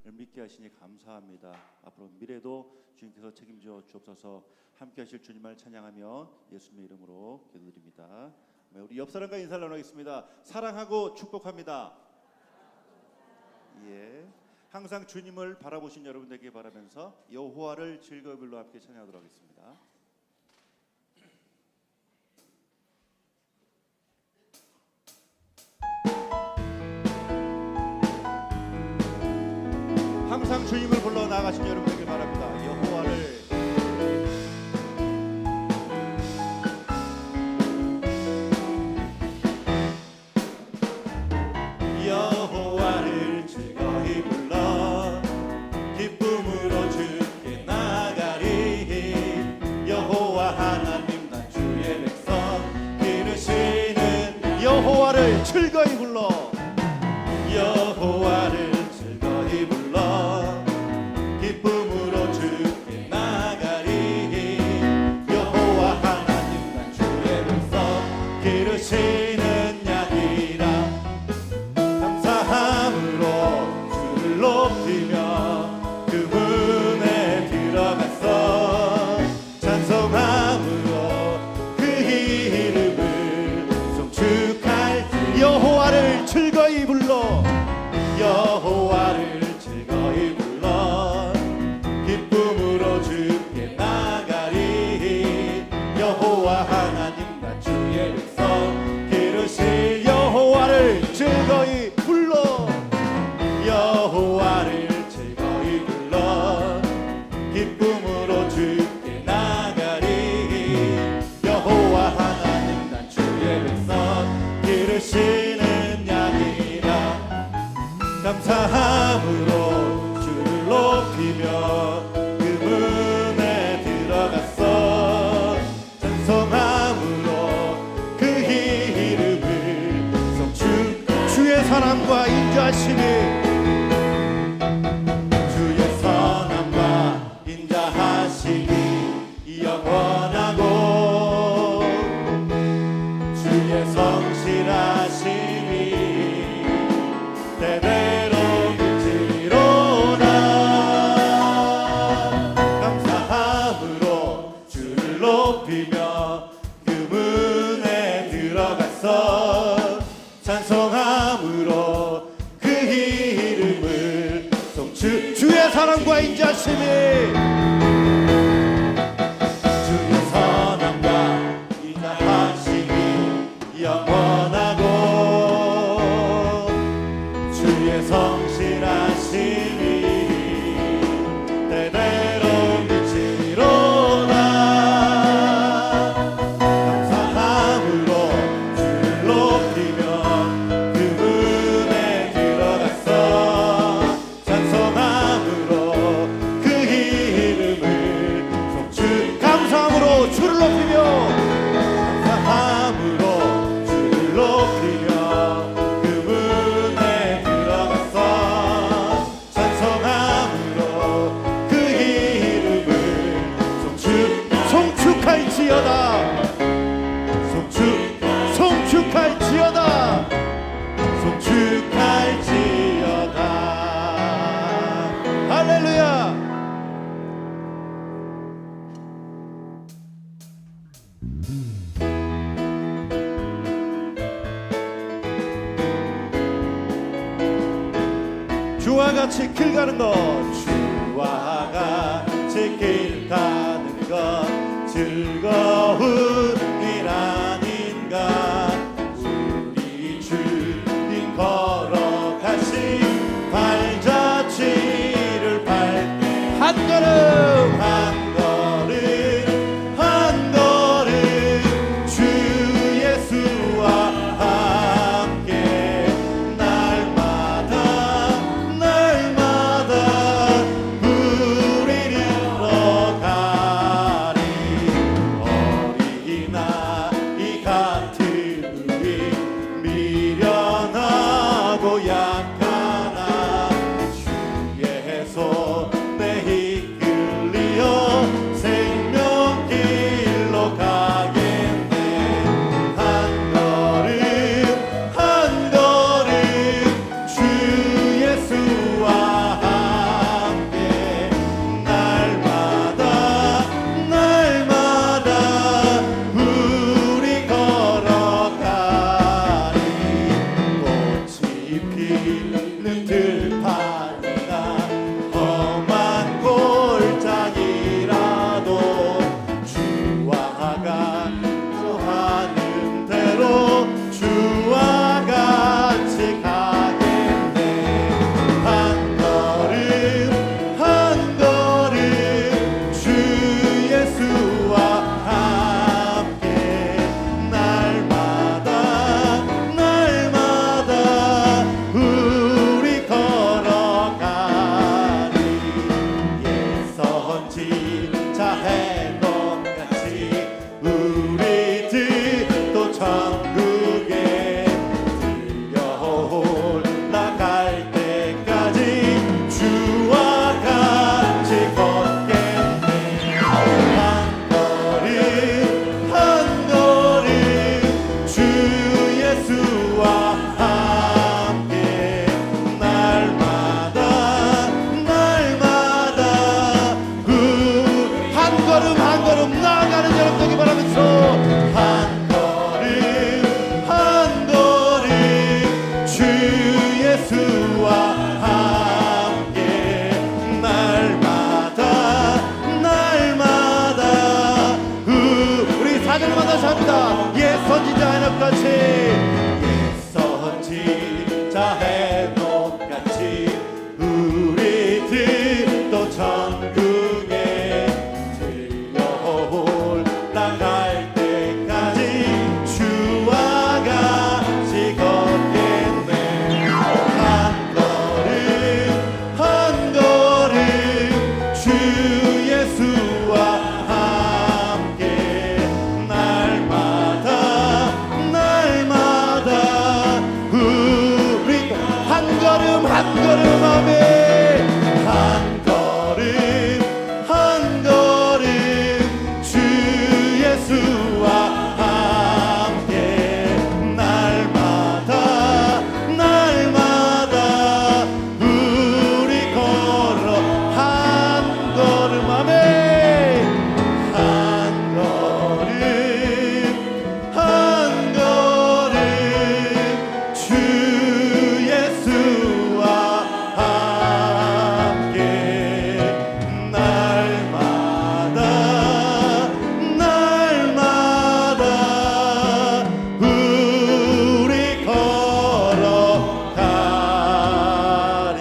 믿게 하시니 감사합니다. 앞으로 미래도 주님께서 책임져 주옵소서. 함께 하실 주님을 찬양하며 예수님의 이름으로 기도드립니다. 우리 옆 사람과 인사를 나누겠습니다. 사랑하고 축복합니다. 예. 항상 주님을 바라보신 여러분 되길 바라면서 여호와를 즐거이 불러 함께 찬양하도록 하겠습니다. 항상 주님을 불러 나가신 여러분 되길 바랍니다. 여호와를 즐거이 불러 기쁨으로 주께 나가리. 여호와 하나님 난 주의 백성 기르시는 여호와를 즐거이 불러. 여호와를 즐거이 불러 기쁨으로 주께 나가리. 여호와 하나님 난 주의 백성 기르시는 양이라. 감사함으로 주를 높이며 그 문에 들어갔어. 찬송함으로 그 이름을 송축할지. 여호와를 즐거이 불러. 여호와를 즐거이 불러 기쁨으로 주께 나가리. 여호와 하나님 나 주의 백성 기르실 여호와를 즐거이 불러. 여호와를 즐거이 불러 기쁨으로 주께 나가리. 여호와 하나님 난 주의 백성 기르시는 양이라. 감사함으로 주를 높이며 그 문에 들어갔어. 찬송함으로 그 이름을 송축. 주의 사랑과 인자하심이 주의 선함과 인자하심이 영원하고 주의 성실하심이 대대로 미치리로다. 감사함으로 주를 높이며 그 문에 들어갔어. 찬송함으로 그 이름을 송축. 주의 사랑과 인자심이 주의 선함과 인자하심이 영원하고 주의 성실하심이 대대로 미치리로다. 감사함으로 주를 높이며 그 문에 들어갔어. 찬송함으로 그 이름을 송축. 감사함으로 주를 높이며 감사함으로 주를 높이며 그 문에 들어갔어. 찬송함으로 그 이름을 송축할지어다. 송축할지어다. 송축할지어다. 할렐루야. 주와 같이 길 가는 것. 주와 같이 길 가는 것 즐거운 일 아닌가. 우리 주님 걸어가신 발자취를 밟게 한 걸음 한 걸음 한 걸음 주 예수와 함께 날마다 우리를 걸어가리. 어린아이 같은 우리 미련하고 약하나 주의 손에 이끌 아멘. 한 걸음 한 걸음 주 예수와 함께 날마다 날마다 우리 걸어 한 걸음 아멘. 한 걸음 한 걸음 주 예수와 함께 날마다 날마다 우리 걸어가리.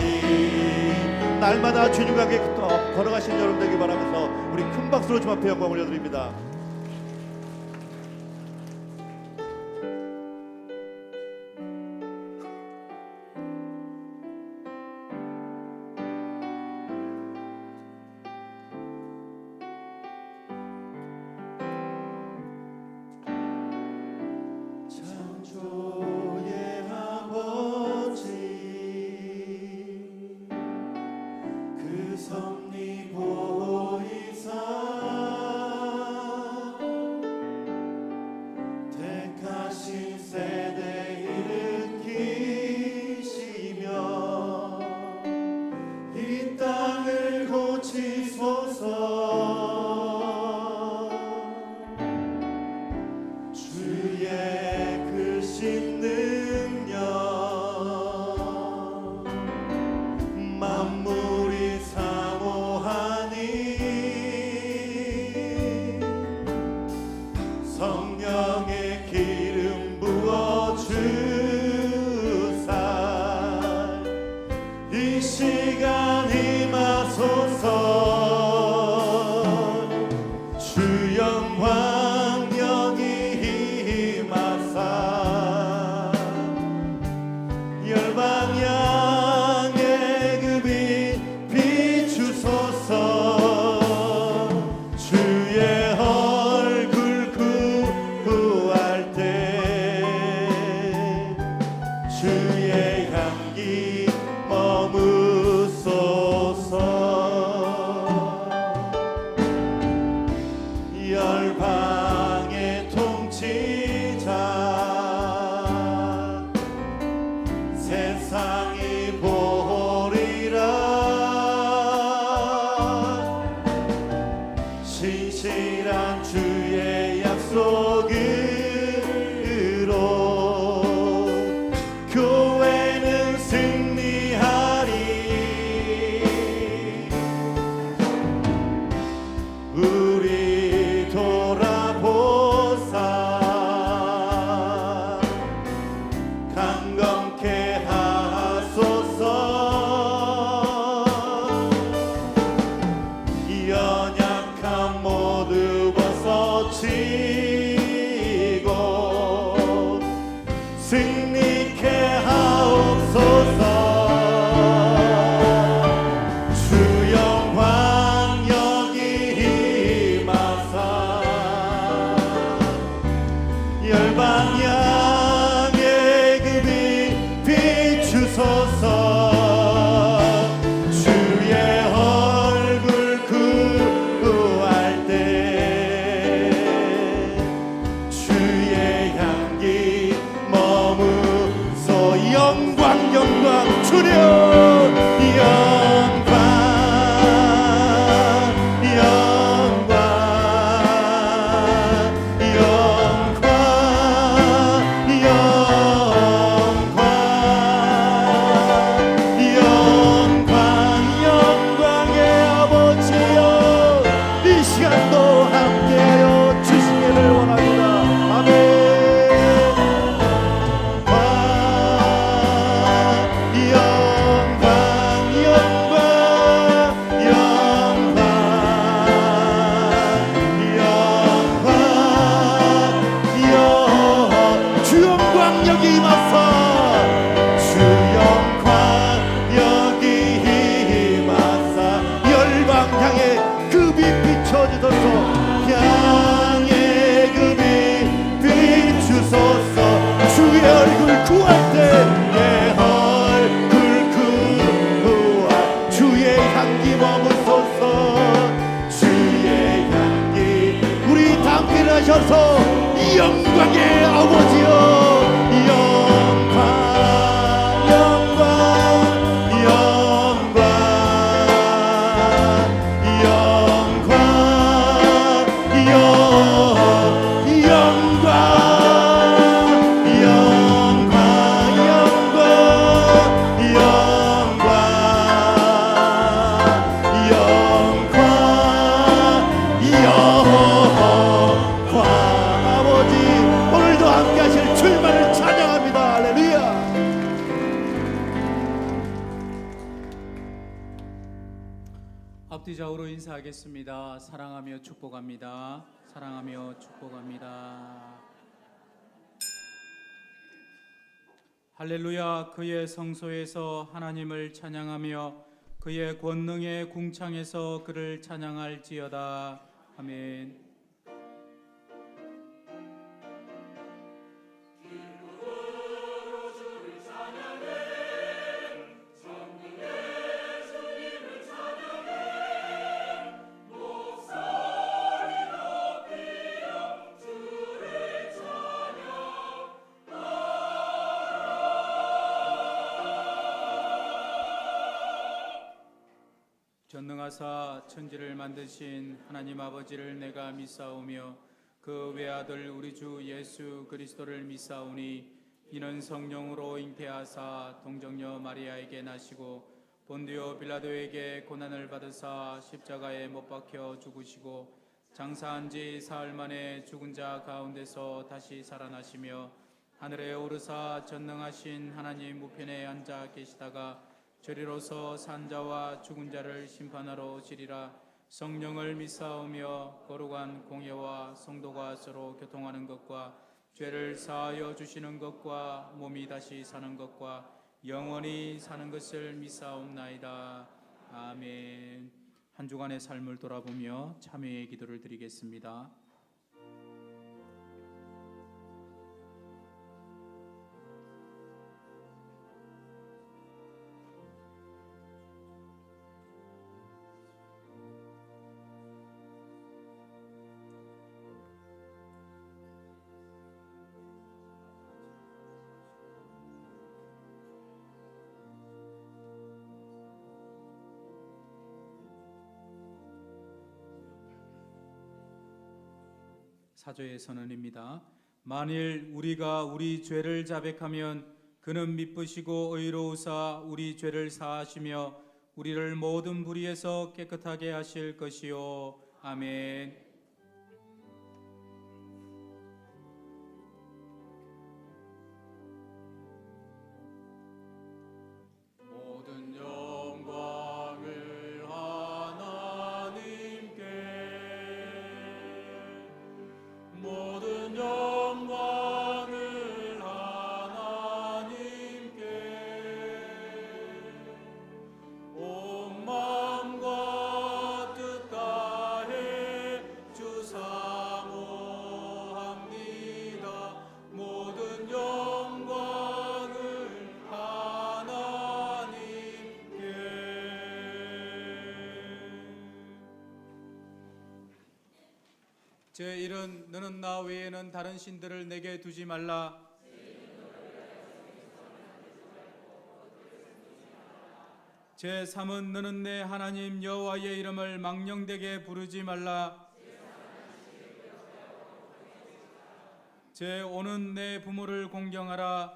날마다 주님과 함께 걸어가신 여러분 되길 바라면서 우리 큰 박수로 주 앞에 영광 올려드립니다. 창조의 아버지 그 섭리 보이사 택하신 세대 일으키시며 이 땅을 고치소서. 주의 크신 능력 만물이 사모하니 성령의 기름 부어 주사 이 시간 임하소서. 주 영광 임하사 열방 향해 그 빛 비추소서. 주의 얼굴 구할 때 주의 향기 머무소서. 향기 머무소서. 주의 향기 우리 다 함께 일어나셔서 영광의 아버지여 앞뒤좌우로 인사하겠습니다. 사랑하며 축복합니다. 사랑하며 축복합니다. 할렐루야. 그의 성소에서 하나님을 찬양하며 그의 권능의 궁창에서 그를 찬양할지어다. 아멘. 전능하사 천지를 만드신 하나님 아버지를 내가 믿사오며 그 외아들 우리 주 예수 그리스도를 믿사오니 이는 성령으로 잉태하사 동정녀 마리아에게 나시고 본디오 빌라도에게 고난을 받으사 십자가에 못 박혀 죽으시고 장사한 지 사흘 만에 죽은 자 가운데서 다시 살아나시며 하늘에 오르사 전능하신 하나님 우편에 앉아 계시다가 저리로서 산자와 죽은 자를 심판하러 오시리라. 성령을 믿사오며 거룩한 공예와 성도가 서로 교통하는 것과 죄를 사하여 주시는 것과 몸이 다시 사는 것과 영원히 사는 것을 믿사옵나이다. 아멘. 한 주간의 삶을 돌아보며 참회의 기도를 드리겠습니다. 사조의 선언입니다. 만일 우리가 우리 죄를 자백하면 그는 미쁘시고 의로우사 우리 죄를 사하시며 우리를 모든 불의에서 깨끗하게 하실 것이요. 아멘. 제1은 너는 나 외에는 다른 신들을 내게 두지 말라. 제3은 너는 내 하나님 여호와의 이름을 망령되게 부르지 말라. 제5는 내 부모를 공경하라.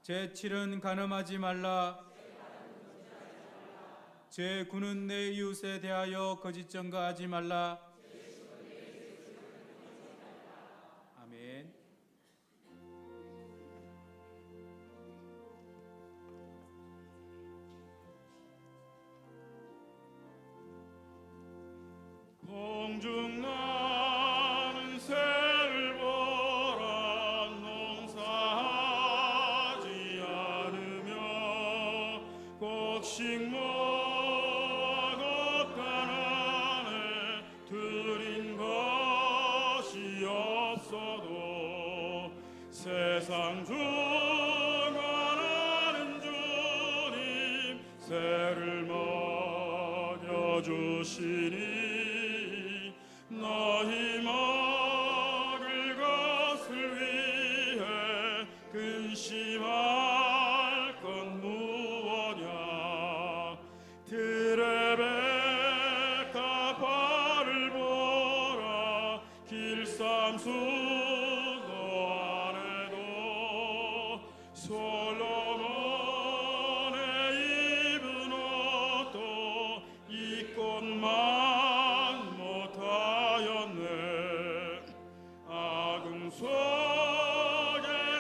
제7은 간음하지 말라. 제9는 내 이웃에 대하여 거짓 증거하지 말라. 아멘. 공중 나는 새를 보라. 농사하지 않으며 곡식 모아 곡간안에 들인 것이 없어도 세상 주관하는 주님 새를 주시니 너희 먹을 것을 위해 근심할 건 무엇냐. 들의 백합 발을 보라. 길쌈수도 안에도 솔로몬의 입은 옷도 이 꽃만 못하였네. 아궁 속에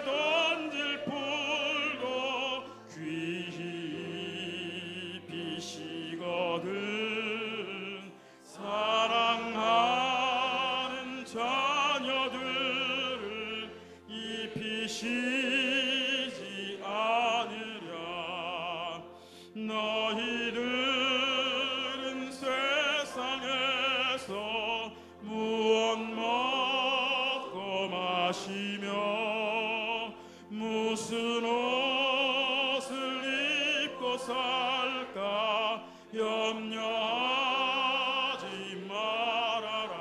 던질 풀도 귀히 비시거든. 사랑하는 자녀들을 입히시지 않으랴. 너희들은 세상에서 무엇 먹고 마시며 무슨 옷을 입고 살까 염려하지 말아라.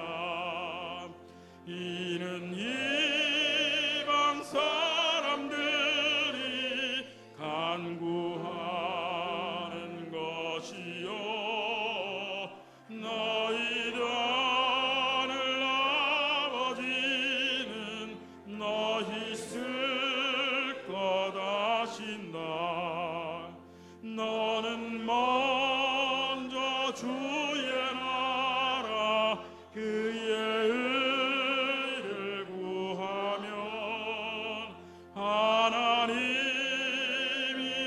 이는 이방 사람들이 간구하는 것이요 너희들 하늘 아버지는 너희 쓸 것 아신다. 너는 먼저 주의 나라 그의 의를 구하면 하나님이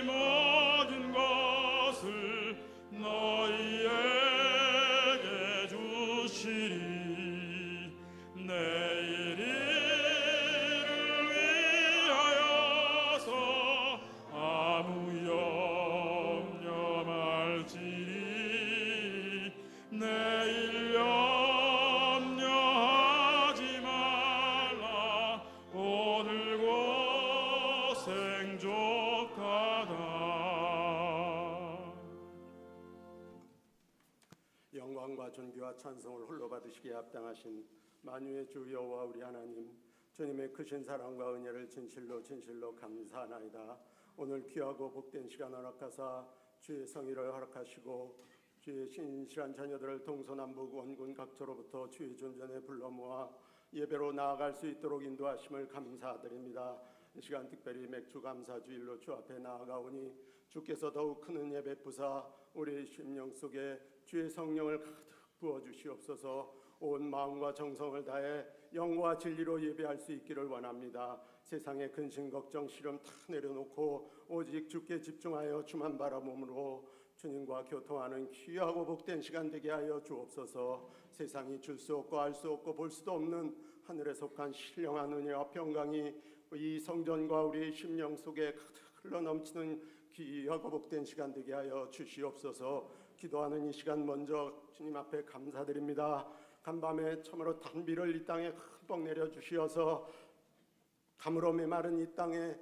모든 것을 너희에게 주시리. 내일 일을 위하여서 아무 염려 말지니 내일 염려하지 말라. 오늘 고생 족하다. 영광과 존귀와 찬송을 홀로 받으시기에 합당하신 만유의 주 여호와 우리 하나님, 주님의 크신 사랑과 은혜를 진실로 감사하나이다. 오늘 귀하고 복된 시간 허락하사 주의 성의를 허락하시고 주의 신실한 자녀들을 동서남북 원군 각처로부터 주의 존전에 불러 모아 예배로 나아갈 수 있도록 인도하심을 감사드립니다. 이 시간 특별히 맥주 감사 주일로 주 앞에 나아가오니 주께서 더욱 큰 은혜 베푸사 우리 심령 속에 주의 성령을 가득 부어 주시옵소서. 온 마음과 정성을 다해 영과 진리로 예배할 수 있기를 원합니다. 세상의 근심 걱정 시름 다 내려놓고 오직 주께 집중하여 주만 바라봄으로 주님과 교통하는 귀하고 복된 시간 되게 하여 주옵소서. 세상이 줄 수 없고 알 수 없고 볼 수도 없는 하늘에 속한 신령한 은혜와 평강이 이 성전과 우리 심령 속에 가득 흘러넘치는 귀하고 복된 시간 되게 하여 주시옵소서. 기도하는 이 시간 먼저 주님 앞에 감사드립니다. 간밤에 참으로 단비를 이 땅에 흠뻑 내려주시어서 가물어 메마른 이 땅에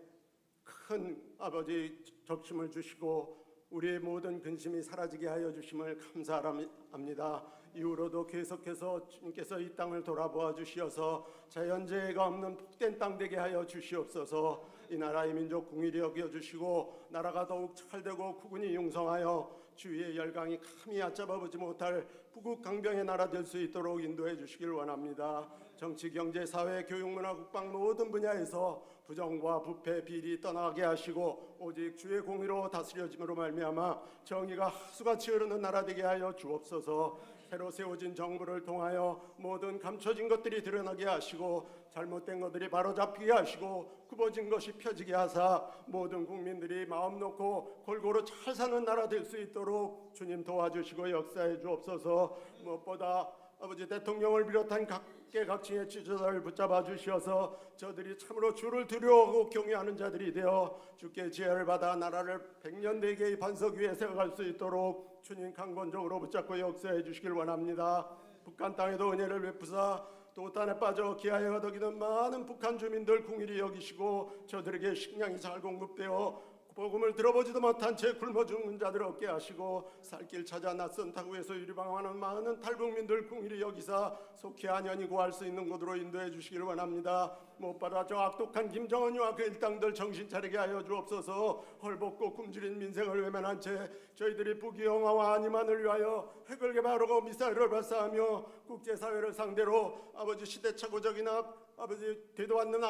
큰 아버지 적심을 주시고 우리의 모든 근심이 사라지게 하여 주심을 감사합니다. 이후로도 계속해서 주님께서 이 땅을 돌아보아 주시어서 자연재해가 없는 복된 땅 되게 하여 주시옵소서. 이 나라의 민족 궁일이 여겨주시고 나라가 더욱 찰되고 국군이 융성하여 주위의 열강이 감히 얕잡아보지 못할 부국강병의 나라 될 수 있도록 인도해 주시길 원합니다. 정치, 경제, 사회, 교육, 문화, 국방 모든 분야에서 부정과 부패, 비리 떠나게 하시고 오직 주의 공의로 다스려짐으로 말미암아 정의가 하수같이 흐르는 나라 되게 하여 주옵소서. 새로 세워진 정부를 통하여 모든 감춰진 것들이 드러나게 하시고 잘못된 것들이 바로잡히게 하시고 굽어진 것이 펴지게 하사 모든 국민들이 마음 놓고 골고루 잘 사는 나라 될 수 있도록 주님 도와주시고 역사해 주옵소서. 무엇보다 아버지 대통령을 비롯한 각계각층의 지도자를 붙잡아 주시어서 저들이 참으로 주를 두려워하고 경외하는 자들이 되어 주께 지혜를 받아 나라를 백년대계의 반석 위에 세워갈 수 있도록 주님 강건적으로 붙잡고 역사해 주시길 원합니다. 북한 땅에도 은혜를 베푸사 도탄에 빠져 기아에 허덕이는 많은 북한 주민들 궁일이 여기시고 저들에게 식량이 잘 공급되어 복음을 들어보지도 못한 채 굶어 죽는 자들 얻게 하시고 살길 찾아 낯선 타국에서 유리방황하는 많은 탈북민들 궁일이 여기사 속히 안연히 구할 수 있는 곳으로 인도해 주시기를 원합니다. 못받아 저 악독한 김정은이와 그 일당들 정신 차리게 하여 주옵소서. 헐벗고 굶주린 민생을 외면한 채 저희들이 부귀영화와 안위만을 위하여 핵을 개발하고 미사일을 발사하며 국제사회를 상대로 아버지 시대착오적인 아버지 되도 않는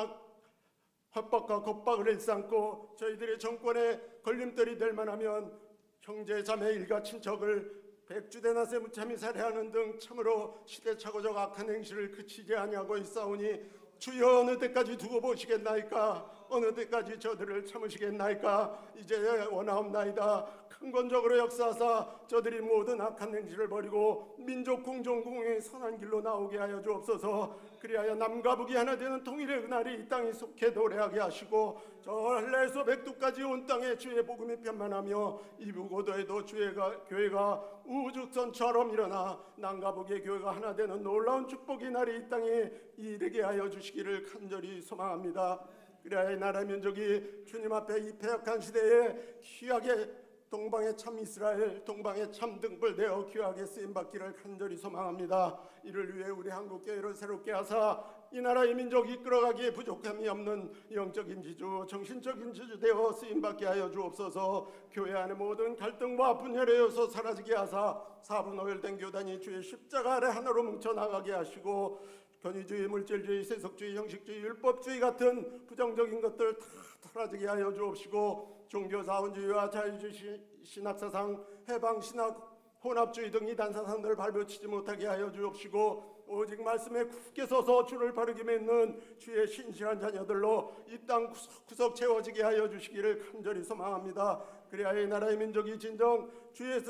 협박과 겁박을 일삼고 저희들의 정권에 걸림돌이 될 만하면 형제 자매 일가 친척을 백주대낮에 무참히 살해하는 등 참으로 시대착오적 악한 행실을 그치지 아니하고 있사오니 주여 어느 때까지 두고 보시겠나이까? 어느 때까지 저들을 참으시겠나이까? 이제 원하옵나이다. 강권적으로 역사하사 저들이 모든 악한 행실을 버리고 민족 공존공의 선한 길로 나오게 하여 주옵소서. 그리하여 남과 북이 하나 되는 통일의 그날이 이 땅에 속해 도래하게 하시고 저 할례에서 백두까지 온 땅에 주의 복음이 편만하며 이부고도에도 주의 교회가 우주선처럼 일어나 남과 북의 교회가 하나 되는 놀라운 축복의 날이 이 땅에 이르게 하여 주시기를 간절히 소망합니다. 그리하여 나라 민족이 주님 앞에 이 패역한 시대에 귀하게 동방의 참 이스라엘, 동방의 참 등불되어 귀하게 쓰임받기를 간절히 소망합니다. 이를 위해 우리 한국교회를 새롭게 하사 이 나라의 민족이 이끌어가기에 부족함이 없는 영적인 지주, 정신적인 지주 되어 쓰임받게 하여 주옵소서. 교회 안의 모든 갈등과 분열의 요소 사라지게 하사 사분오열된 교단이 주의 십자가 아래 하나로 뭉쳐나가게 하시고 권위주의, 물질주의, 세속주의, 형식주의, 율법주의 같은 부정적인 것들 다 사라지게 하여 주옵시고 종교자원주의와 자유주의 신학사상, 해방신학, 혼합주의 등 이단 사상들을 발붙이지 못하게 하여 주옵시고 오직 말씀에 굳게 서서 주를 바르게 맺는 주의 신실한 자녀들로 이 땅 구석구석 채워지게 하여 주시기를 간절히 소망합니다. 그래야 이 나라의 민족이 진정 주의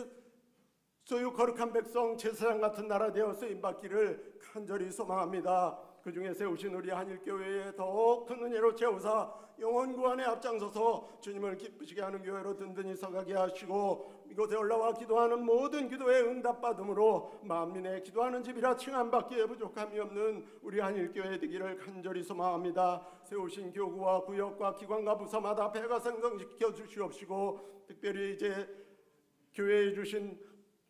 소유 거룩한 백성 제사장 같은 나라 되어 쓰임받기를 간절히 소망합니다. 그 중에 세우신 우리 한일교회에 더욱 큰 은혜로 채우사 영원 구원에 앞장서서 주님을 기쁘시게 하는 교회로 든든히 서가게 하시고 이곳에 올라와 기도하는 모든 기도에 응답받음으로 만민의 기도하는 집이라 칭함받기에 부족함이 없는 우리 한일교회 되기를 간절히 소망합니다. 세우신 교구와 구역과 기관과 부서마다 배가 생성시켜 주시옵시고 특별히 이제 교회에 주신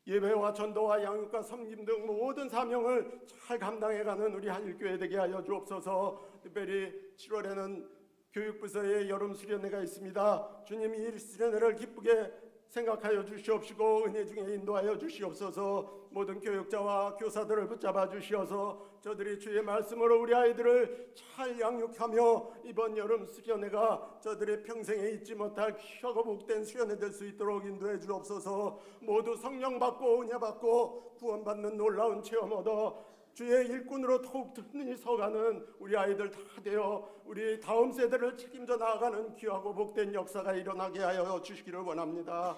예배와 전도와 양육과 섬김 등 모든 사명을 잘 감당해가는 우리 한일교회 되게 하여 주옵소서. 특별히 7월에는 교육부서에 여름 수련회가 있습니다. 주님이 이 수련회를 기쁘게 생각하여 주시옵시고 은혜 중에 인도하여 주시옵소서. 모든 교육자와 교사들을 붙잡아 주시어서 저들이 주의 말씀으로 우리 아이들을 잘 양육하며 이번 여름 수련회가 저들의 평생에 잊지 못할 귀하고 복된 수련회 될 수 있도록 인도해 주옵소서. 모두 성령 받고 은혜 받고 구원받는 놀라운 체험 얻어 주의 일꾼으로 더욱 든든히 서가는 우리 아이들 다 되어 우리 다음 세대를 책임져 나아가는 귀하고 복된 역사가 일어나게 하여 주시기를 원합니다.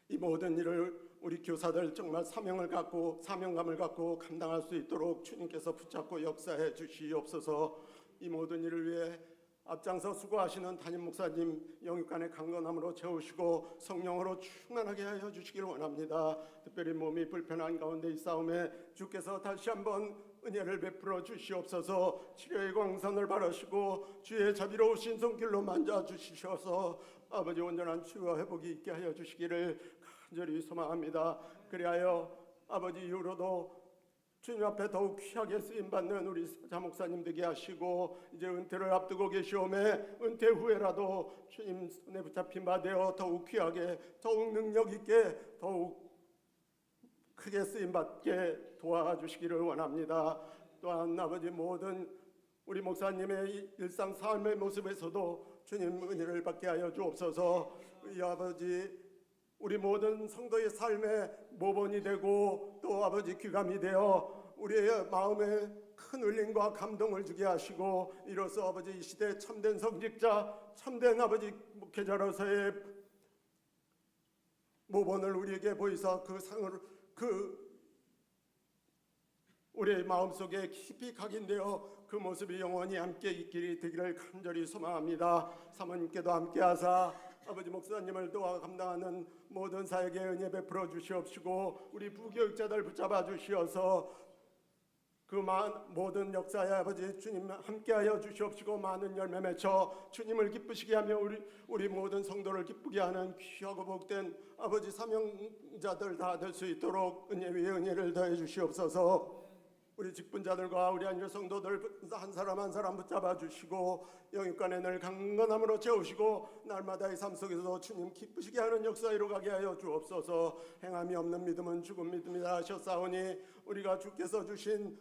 이 모든 일을 우리 교사들 정말 사명감을 갖고 감당할 수 있도록 주님께서 붙잡고 역사해 주시옵소서. 이 모든 일을 위해 앞장서 수고하시는 담임 목사님 영육간의 강건함으로 채우시고 성령으로 충만하게 하여 주시기를 원합니다. 특별히 몸이 불편한 가운데 이 싸움에 주께서 다시 한번 은혜를 베풀어 주시옵소서. 치료의 광선을 바라시고 주의 자비로우신 손길로 만져주시셔서 아버지 온전한 치유와 회복이 있게 하여 주시기를 간절히 소망합니다. 그리하여 아버지 이후로도 주님 앞에 더욱 귀하게 쓰임받는 우리 사자 목사님 되게 하시고 이제 은퇴를 앞두고 계시오매 은퇴 후에라도 주님 손에 붙잡힌 바 되어 더욱 귀하게 더욱 능력 있게 더욱 크게 쓰임받게 도와주시기를 원합니다. 또한 아버지 모든 우리 목사님의 일상 삶의 모습에서도 주님 은혜를 받게 하여 주옵소서. 이 아버지 우리 모든 성도의 삶에 모본이 되고 또 아버지 귀감이 되어 우리의 마음에 큰 울림과 감동을 주게 하시고 이로써 아버지 이 시대 참된 성직자 참된 아버지 목회자로서의 모본을 우리에게 보이사 그 상을 우리의 마음속에 깊이 각인되어 그 모습이 영원히 함께 있기를 되기를 간절히 소망합니다. 사모님께도 함께하사 아버지 목사님을 도와 감당하는 모든 사역에 은혜 베풀어 주시옵시고 우리 부교육자들 붙잡아 주시어서 그 모든 역사에 아버지 주님 함께하여 주시옵시고 많은 열매 맺혀 주님을 기쁘시게 하며 우리 모든 성도를 기쁘게 하는 귀하고 복된 아버지 사명자들 다 될 수 있도록 은혜 위에 은혜를 더해 주시옵소서. 우리 직분자들과 우리 안일 성도들 한 사람 한 사람 붙잡아 주시고 영육간에 늘 강건함으로 채우시고 날마다 이 삶 속에서 주님 기쁘시게 하는 역사 이루가게 하여 주옵소서. 행함이 없는 믿음은 죽은 믿음이다 하셨사오니 우리가 주께서 주신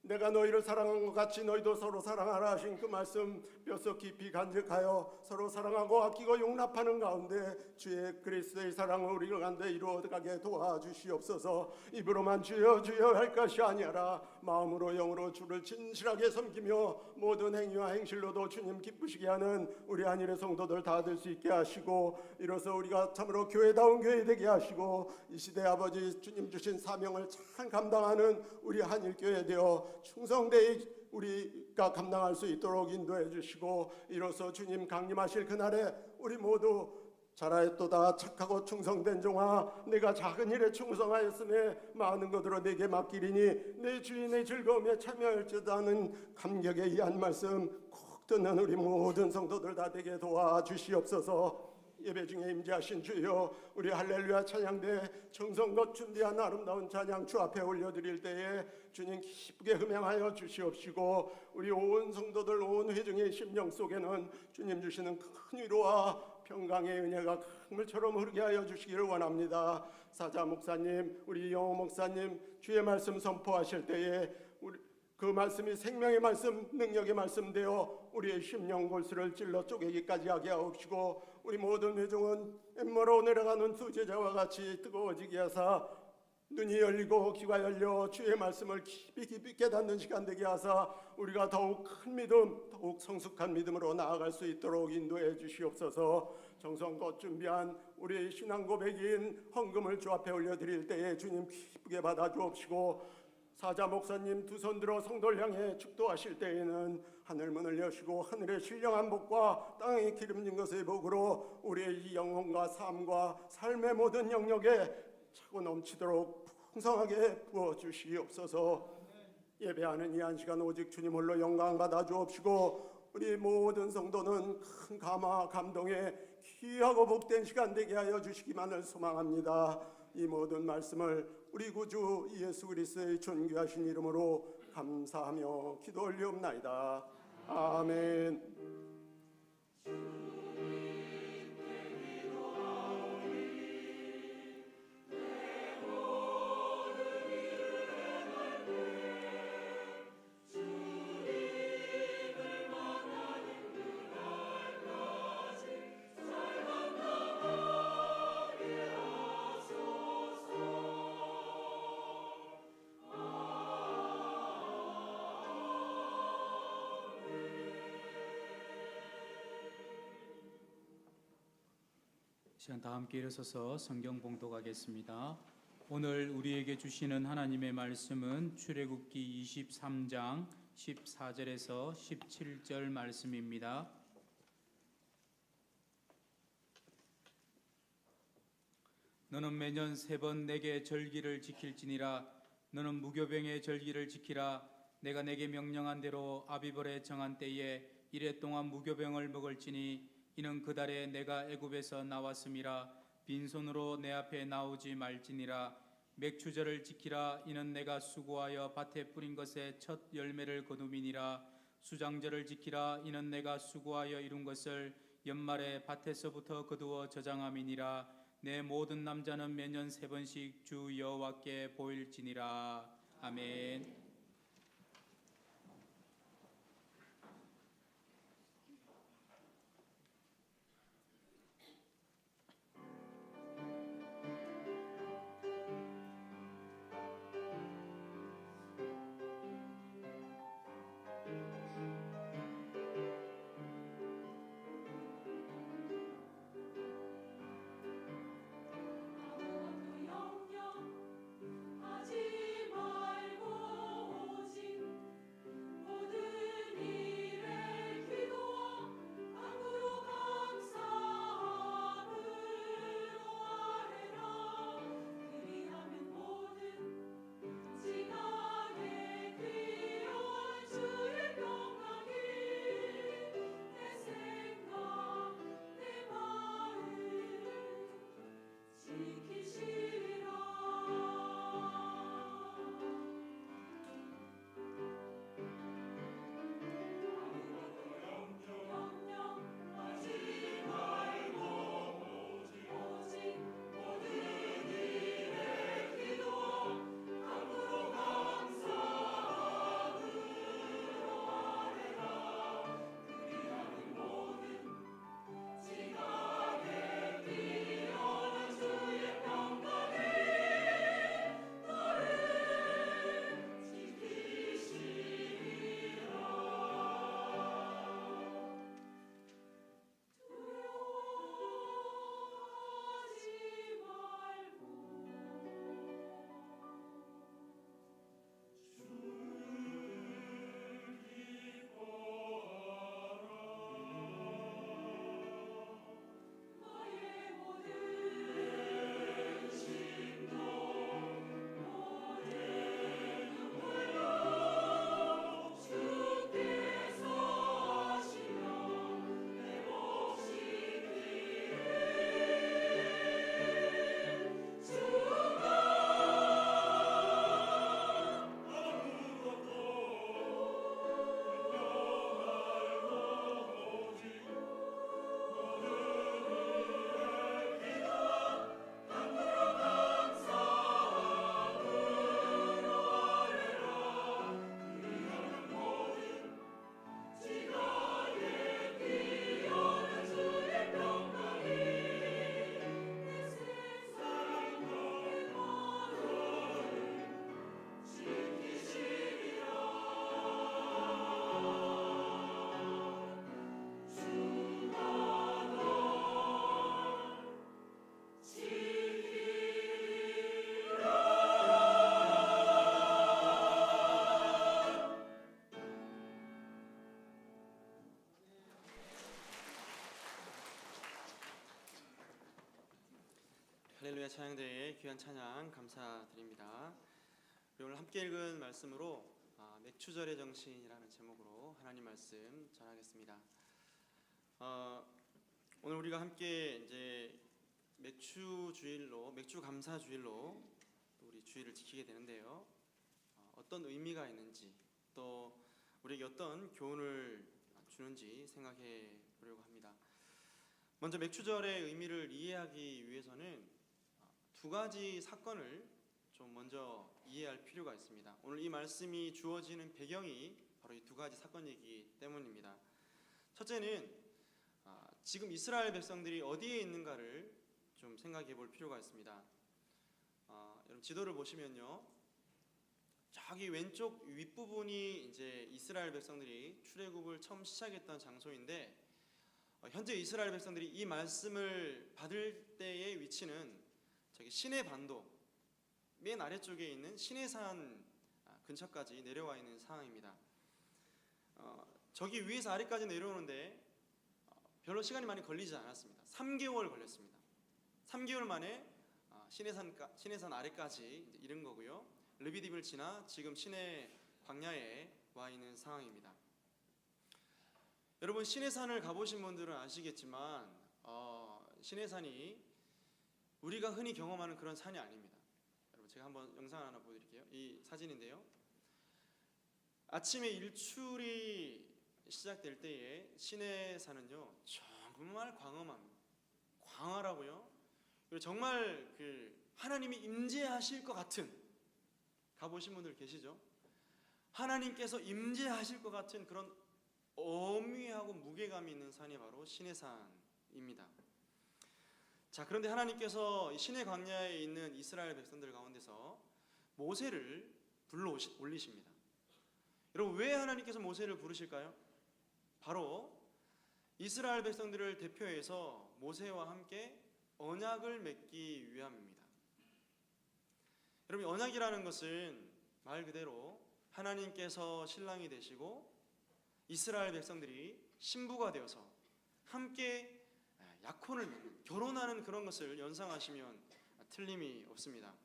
내가 너희를 사랑한 것 같이 너희도 서로 사랑하라 하신 그 말씀 뼛속 깊이 간직하여 서로 사랑하고 아끼고 용납하는 가운데 주의 그리스도의 사랑을 우리가 가운데 이루어가게 도와주시옵소서. 입으로만 주여 주여 할 것이 아니라 마음으로 영으로 주를 진실하게 섬기며 모든 행위와 행실로도 주님 기쁘시게 하는 우리 한일의 성도들 다 될 수 있게 하시고 이로써 우리가 참으로 교회다운 교회 되게 하시고 이 시대 아버지 주님 주신 사명을 잘 감당하는 우리 한일교회 되어 충성되이 우리가 감당할 수 있도록 인도해 주시고 이로써 주님 강림하실 그날에 우리 모두 잘하였도다 착하고 충성된 종아 내가 작은 일에 충성하였음에 많은 것으로 내게 맡기리니 내 주인의 즐거움에 참여할지다는 감격의 이 한 말씀 꼭 듣는 우리 모든 성도들 다 되게 도와주시옵소서. 예배 중에 임재하신 주여 우리 할렐루야 찬양대 정성껏 준비한 아름다운 찬양 주 앞에 올려드릴 때에 주님 기쁘게 흠양하여 주시옵시고 우리 온 성도들 온 회중의 심령 속에는 주님 주시는 큰 위로와 평강의 은혜가 강물처럼 흐르게 하여 주시기를 원합니다. 사자 목사님 우리 영호 목사님 주의 말씀 선포하실 때에 그 말씀이 생명의 말씀 능력의 말씀 되어 우리의 심령 골수를 찔러 쪼개기까지 하게 하옵시고 우리 모든 회중은 엠머로 내려가는 수제자와 같이 뜨거워지게 하사 눈이 열리고 귀가 열려 주의 말씀을 깊이 깨닫는 시간 되게 하사 우리가 더욱 큰 믿음 더욱 성숙한 믿음으로 나아갈 수 있도록 인도해 주시옵소서. 정성껏 준비한 우리의 신앙 고백인 헌금을 주 앞에 올려드릴 때에 주님 기쁘게 받아주옵시고 사자 목사님 두 손 들어 성도를 향해 축도하실 때에는 하늘 문을 여시고 하늘의 신령한 복과 땅에 기름진 것의 복으로 우리의 이 영혼과 삶과 삶의 모든 영역에 차고 넘치도록 풍성하게 부어주시옵소서. 예배하는 이 한 시간 오직 주님 홀로 영광 받아 주옵시고 우리 모든 성도는 큰 감동에 귀하고 복된 시간 되게 하여 주시기만을 소망합니다. 이 모든 말씀을 우리 구주 예수 그리스도의 존귀하신 이름으로 감사하며 기도 올리옵나이다. 아멘. 시간 다 함께 일어서서 성경 봉독하겠습니다. 오늘 우리에게 주시는 하나님의 말씀은 출애굽기 23장 14절에서 17절 말씀입니다. 너는 매년 3번 내게 절기를 지킬지니라. 너는 무교병의 절기를 지키라. 내가 내게 명령한 대로 아비벌에 정한 때에 이래 동안 무교병을 먹을지니 이는 그 달에 내가 애굽에서 나왔음이라. 빈손으로 내 앞에 나오지 말지니라. 맥추절을 지키라. 이는 내가 수고하여 밭에 뿌린 것의 첫 열매를 거둠이니라. 수장절을 지키라. 이는 내가 수고하여 이룬 것을 연말에 밭에서부터 거두어 저장함이니라. 내 모든 남자는 매년 3번씩 주 여호와께 보일지니라. 아멘. 하지 말고 할렐루야 찬양대회의 귀한 찬양 감사드립니다. 우리 오늘 함께 읽은 말씀으로 맥추절의 정신이라는 제목으로 하나님 말씀 전하겠습니다. 오늘 우리가 함께 이제 맥추 감사주일로 우리 주일을 지키게 되는데요. 어떤 의미가 있는지 또 우리에게 어떤 교훈을 주는지 생각해 보려고 합니다. 먼저 맥추절의 의미를 이해하기 위해서는 두 가지 사건을 좀 먼저 이해할 필요가 있습니다. 오늘 이 말씀이 주어지는 배경이 바로 이 두 가지 사건이기 때문입니다. 첫째는 지금 이스라엘 백성들이 어디에 있는가를 좀 생각해 볼 필요가 있습니다. 여러분 지도를 보시면요, 저기 왼쪽 윗부분이 이제 이스라엘 백성들이 출애굽을 처음 시작했던 장소인데, 현재 이스라엘 백성들이 이 말씀을 받을 때의 위치는 저기 시내 반도 맨 아래쪽에 있는 시내산 근처까지 내려와 있는 상황입니다. 저기 위에서 아래까지 내려오는데 별로 시간이 많이 걸리지 않았습니다. 3개월 걸렸습니다. 3개월 만에 시내산 아래까지 이른 거고요. 르비딤을 지나 지금 시내 광야에 와 있는 상황입니다. 여러분 시내산을 가보신 분들은 아시겠지만 시내산이 우리가 흔히 경험하는 그런 산이 아닙니다. 여러분 제가 한번 영상 하나 보여드릴게요. 이 사진인데요. 아침에 일출이 시작될 때에 시내산은요 정말 광활합니다. 광활하고요. 그리고 정말 하나님이 임재하실 것 같은, 가보신 분들 계시죠? 하나님께서 임재하실 것 같은 그런 어미하고 무게감이 있는 산이 바로 시내산입니다. 자, 그런데 하나님께서 시내 광야에 있는 이스라엘 백성들 가운데서 모세를 불러 올리십니다. 여러분 왜 하나님께서 모세를 부르실까요? 바로 이스라엘 백성들을 대표해서 모세와 함께 언약을 맺기 위함입니다. 여러분 언약이라는 것은 말 그대로 하나님께서 신랑이 되시고 이스라엘 백성들이 신부가 되어서 함께 약혼을 맺는, 결혼하는 그런 것을 연상하시면 틀림이 없습니다.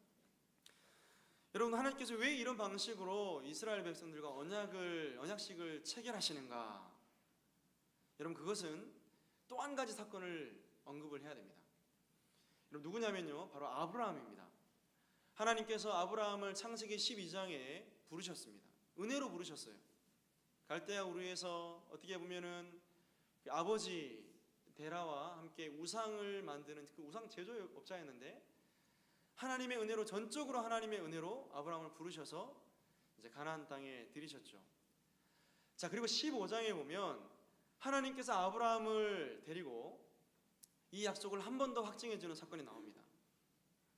여러분 하나님께서 왜 이런 방식으로 이스라엘 백성들과 언약식을 체결하시는가? 여러분 그것은 또 한 가지 사건을 언급을 해야 됩니다. 여러분 누구냐면요 바로 아브라함입니다. 하나님께서 아브라함을 창세기 12장에 부르셨습니다. 은혜로 부르셨어요. 갈대아 우르에서 어떻게 보면은 아버지 데라와 함께 우상을 만드는 그 우상 제조업자였는데 하나님의 은혜로, 전적으로 하나님의 은혜로 아브라함을 부르셔서 이제 가나안 땅에 들이셨죠. 자, 그리고 15장에 보면 하나님께서 아브라함을 데리고 이 약속을 한 번 더 확증해 주는 사건이 나옵니다.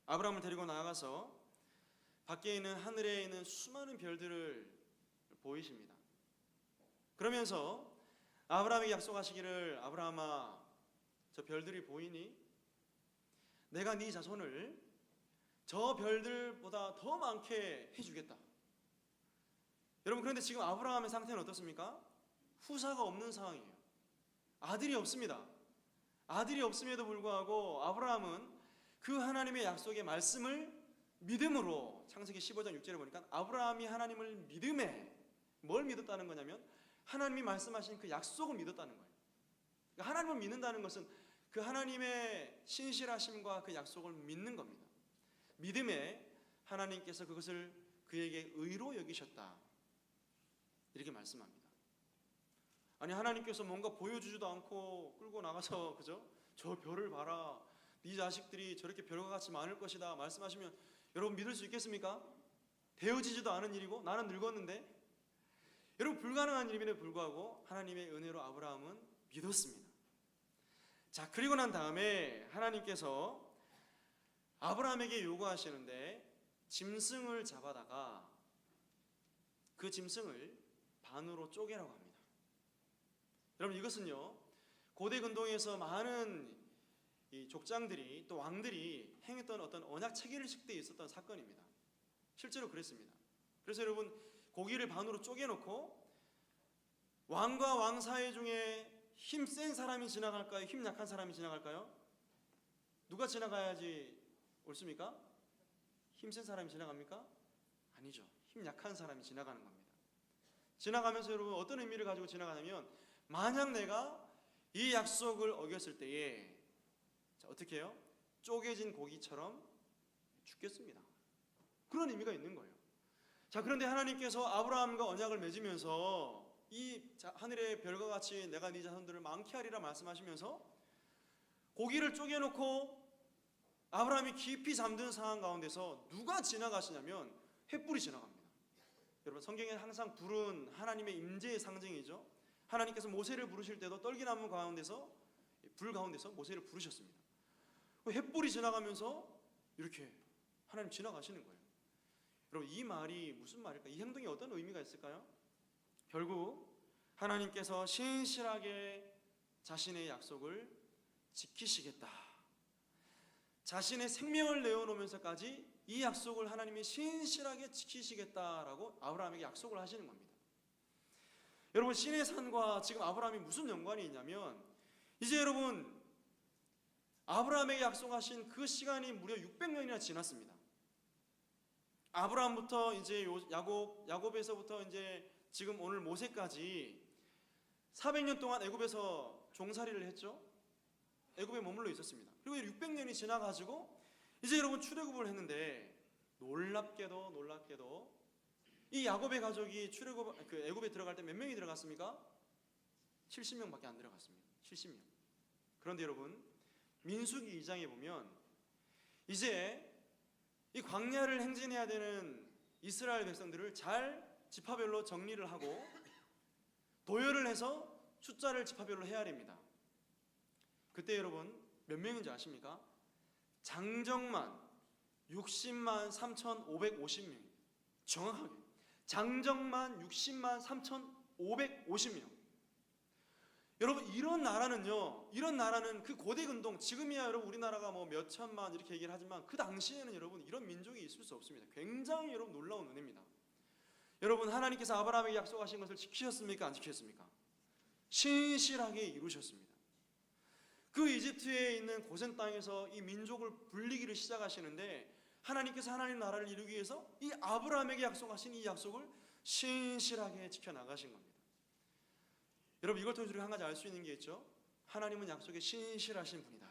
아브라함을 데리고 나아가서 밖에 있는 하늘에 있는 수많은 별들을 보이십니다. 그러면서 아브라함에게 약속하시기를, 아브라함아 저 별들이 보이니? 내가 네 자손을 저 별들보다 더 많게 해주겠다. 여러분 그런데 지금 아브라함의 상태는 어떻습니까? 후사가 없는 상황이에요. 아들이 없습니다. 아들이 없음에도 불구하고 아브라함은 그 하나님의 약속의 말씀을 믿음으로, 창세기 15장 6절에 보니까 아브라함이 하나님을 믿음에, 뭘 믿었다는 거냐면 하나님이 말씀하신 그 약속을 믿었다는 거예요. 그러니까 하나님을 믿는다는 것은 그 하나님의 신실하심과 그 약속을 믿는 겁니다. 믿음에 하나님께서 그것을 그에게 의로 여기셨다, 이렇게 말씀합니다. 아니 하나님께서 뭔가 보여주지도 않고 끌고 나가서 그죠? 저 별을 봐라, 네 자식들이 저렇게 별과 같이 많을 것이다 말씀하시면 여러분 믿을 수 있겠습니까? 되어지지도 않은 일이고 나는 늙었는데. 여러분 불가능한 일임에도 불구하고 하나님의 은혜로 아브라함은 믿었습니다. 자, 그리고 난 다음에 하나님께서 아브라함에게 요구하시는데 짐승을 잡아다가 그 짐승을 반으로 쪼개라고 합니다. 여러분 이것은요 고대 근동에서 많은 이 족장들이 또 왕들이 행했던 어떤 언약 체결식 때 있었던 사건입니다. 실제로 그랬습니다. 그래서 여러분 고기를 반으로 쪼개놓고 왕과 왕 사이 중에 힘센 사람이 지나갈까요? 힘 약한 사람이 지나갈까요? 누가 지나가야지 옳습니까? 힘센 사람이 지나갑니까? 아니죠. 힘 약한 사람이 지나가는 겁니다. 지나가면서 여러분 어떤 의미를 가지고 지나가냐면, 만약 내가 이 약속을 어겼을 때에 자, 어떻게 해요? 쪼개진 고기처럼 죽겠습니다. 그런 의미가 있는 거예요. 자, 그런데 하나님께서 아브라함과 언약을 맺으면서 하늘의 별과 같이 내가 네 자손들을 많게 하리라 말씀하시면서 고기를 쪼개놓고 아브라함이 깊이 잠든 상황 가운데서 누가 지나가시냐면 횃불이 지나갑니다. 여러분, 성경에 항상 불은 하나님의 임재의 상징이죠. 하나님께서 모세를 부르실 때도 떨기나무 가운데서, 불 가운데서 모세를 부르셨습니다. 횃불이 지나가면서 이렇게 하나님 지나가시는 거예요. 여러분, 이 말이 무슨 말일까? 이 행동이 어떤 의미가 있을까요? 결국 하나님께서 신실하게 자신의 약속을 지키시겠다, 자신의 생명을 내어놓으면서까지 이 약속을 하나님이 신실하게 지키시겠다라고 아브라함에게 약속을 하시는 겁니다. 여러분, 신의 산과 지금 아브라함이 무슨 연관이 있냐면, 이제 여러분 아브라함에게 약속하신 그 시간이 무려 600년이나 지났습니다. 아브라함부터 이제 야곱에서부터 이제 지금 오늘 모세까지 400년 동안 애굽에서 종살이를 했죠. 애굽에 머물러 있었습니다. 그리고 600년이 지나가지고 이제 여러분 출애굽을 했는데, 놀랍게도 이 야곱의 가족이 애굽에 들어갈 때 몇 명이 들어갔습니까? 70명밖에 안 들어갔습니다. 70명. 그런데 여러분, 민수기 2장에 보면 이제 이 광야를 행진해야 되는 이스라엘 백성들을 잘 지파별로 정리를 하고 도열을 해서 숫자를 지파별로 헤아립니다. 그때 여러분 몇 명인지 아십니까? 장정만 60만 3,550명. 정확하게 장정만 60만 3,550명. 여러분, 이런 나라는 그 고대 근동, 지금이야 여러분 우리나라가 뭐 몇 천만 이렇게 얘기를 하지만 그 당시에는 여러분 이런 민족이 있을 수 없습니다. 굉장히 여러분 놀라운 은혜입니다. 여러분, 하나님께서 아브라함에게 약속하신 것을 지키셨습니까? 안 지키셨습니까? 신실하게 이루셨습니다. 그 이집트에 있는 고센 땅에서 이 민족을 불리기를 시작하시는데, 하나님께서 하나님 나라를 이루기 위해서 이 아브라함에게 약속하신 이 약속을 신실하게 지켜나가신 겁니다. 여러분, 이걸 통해서 우리가 한 가지 알 수 있는 게 있죠. 하나님은 약속에 신실하신 분이다.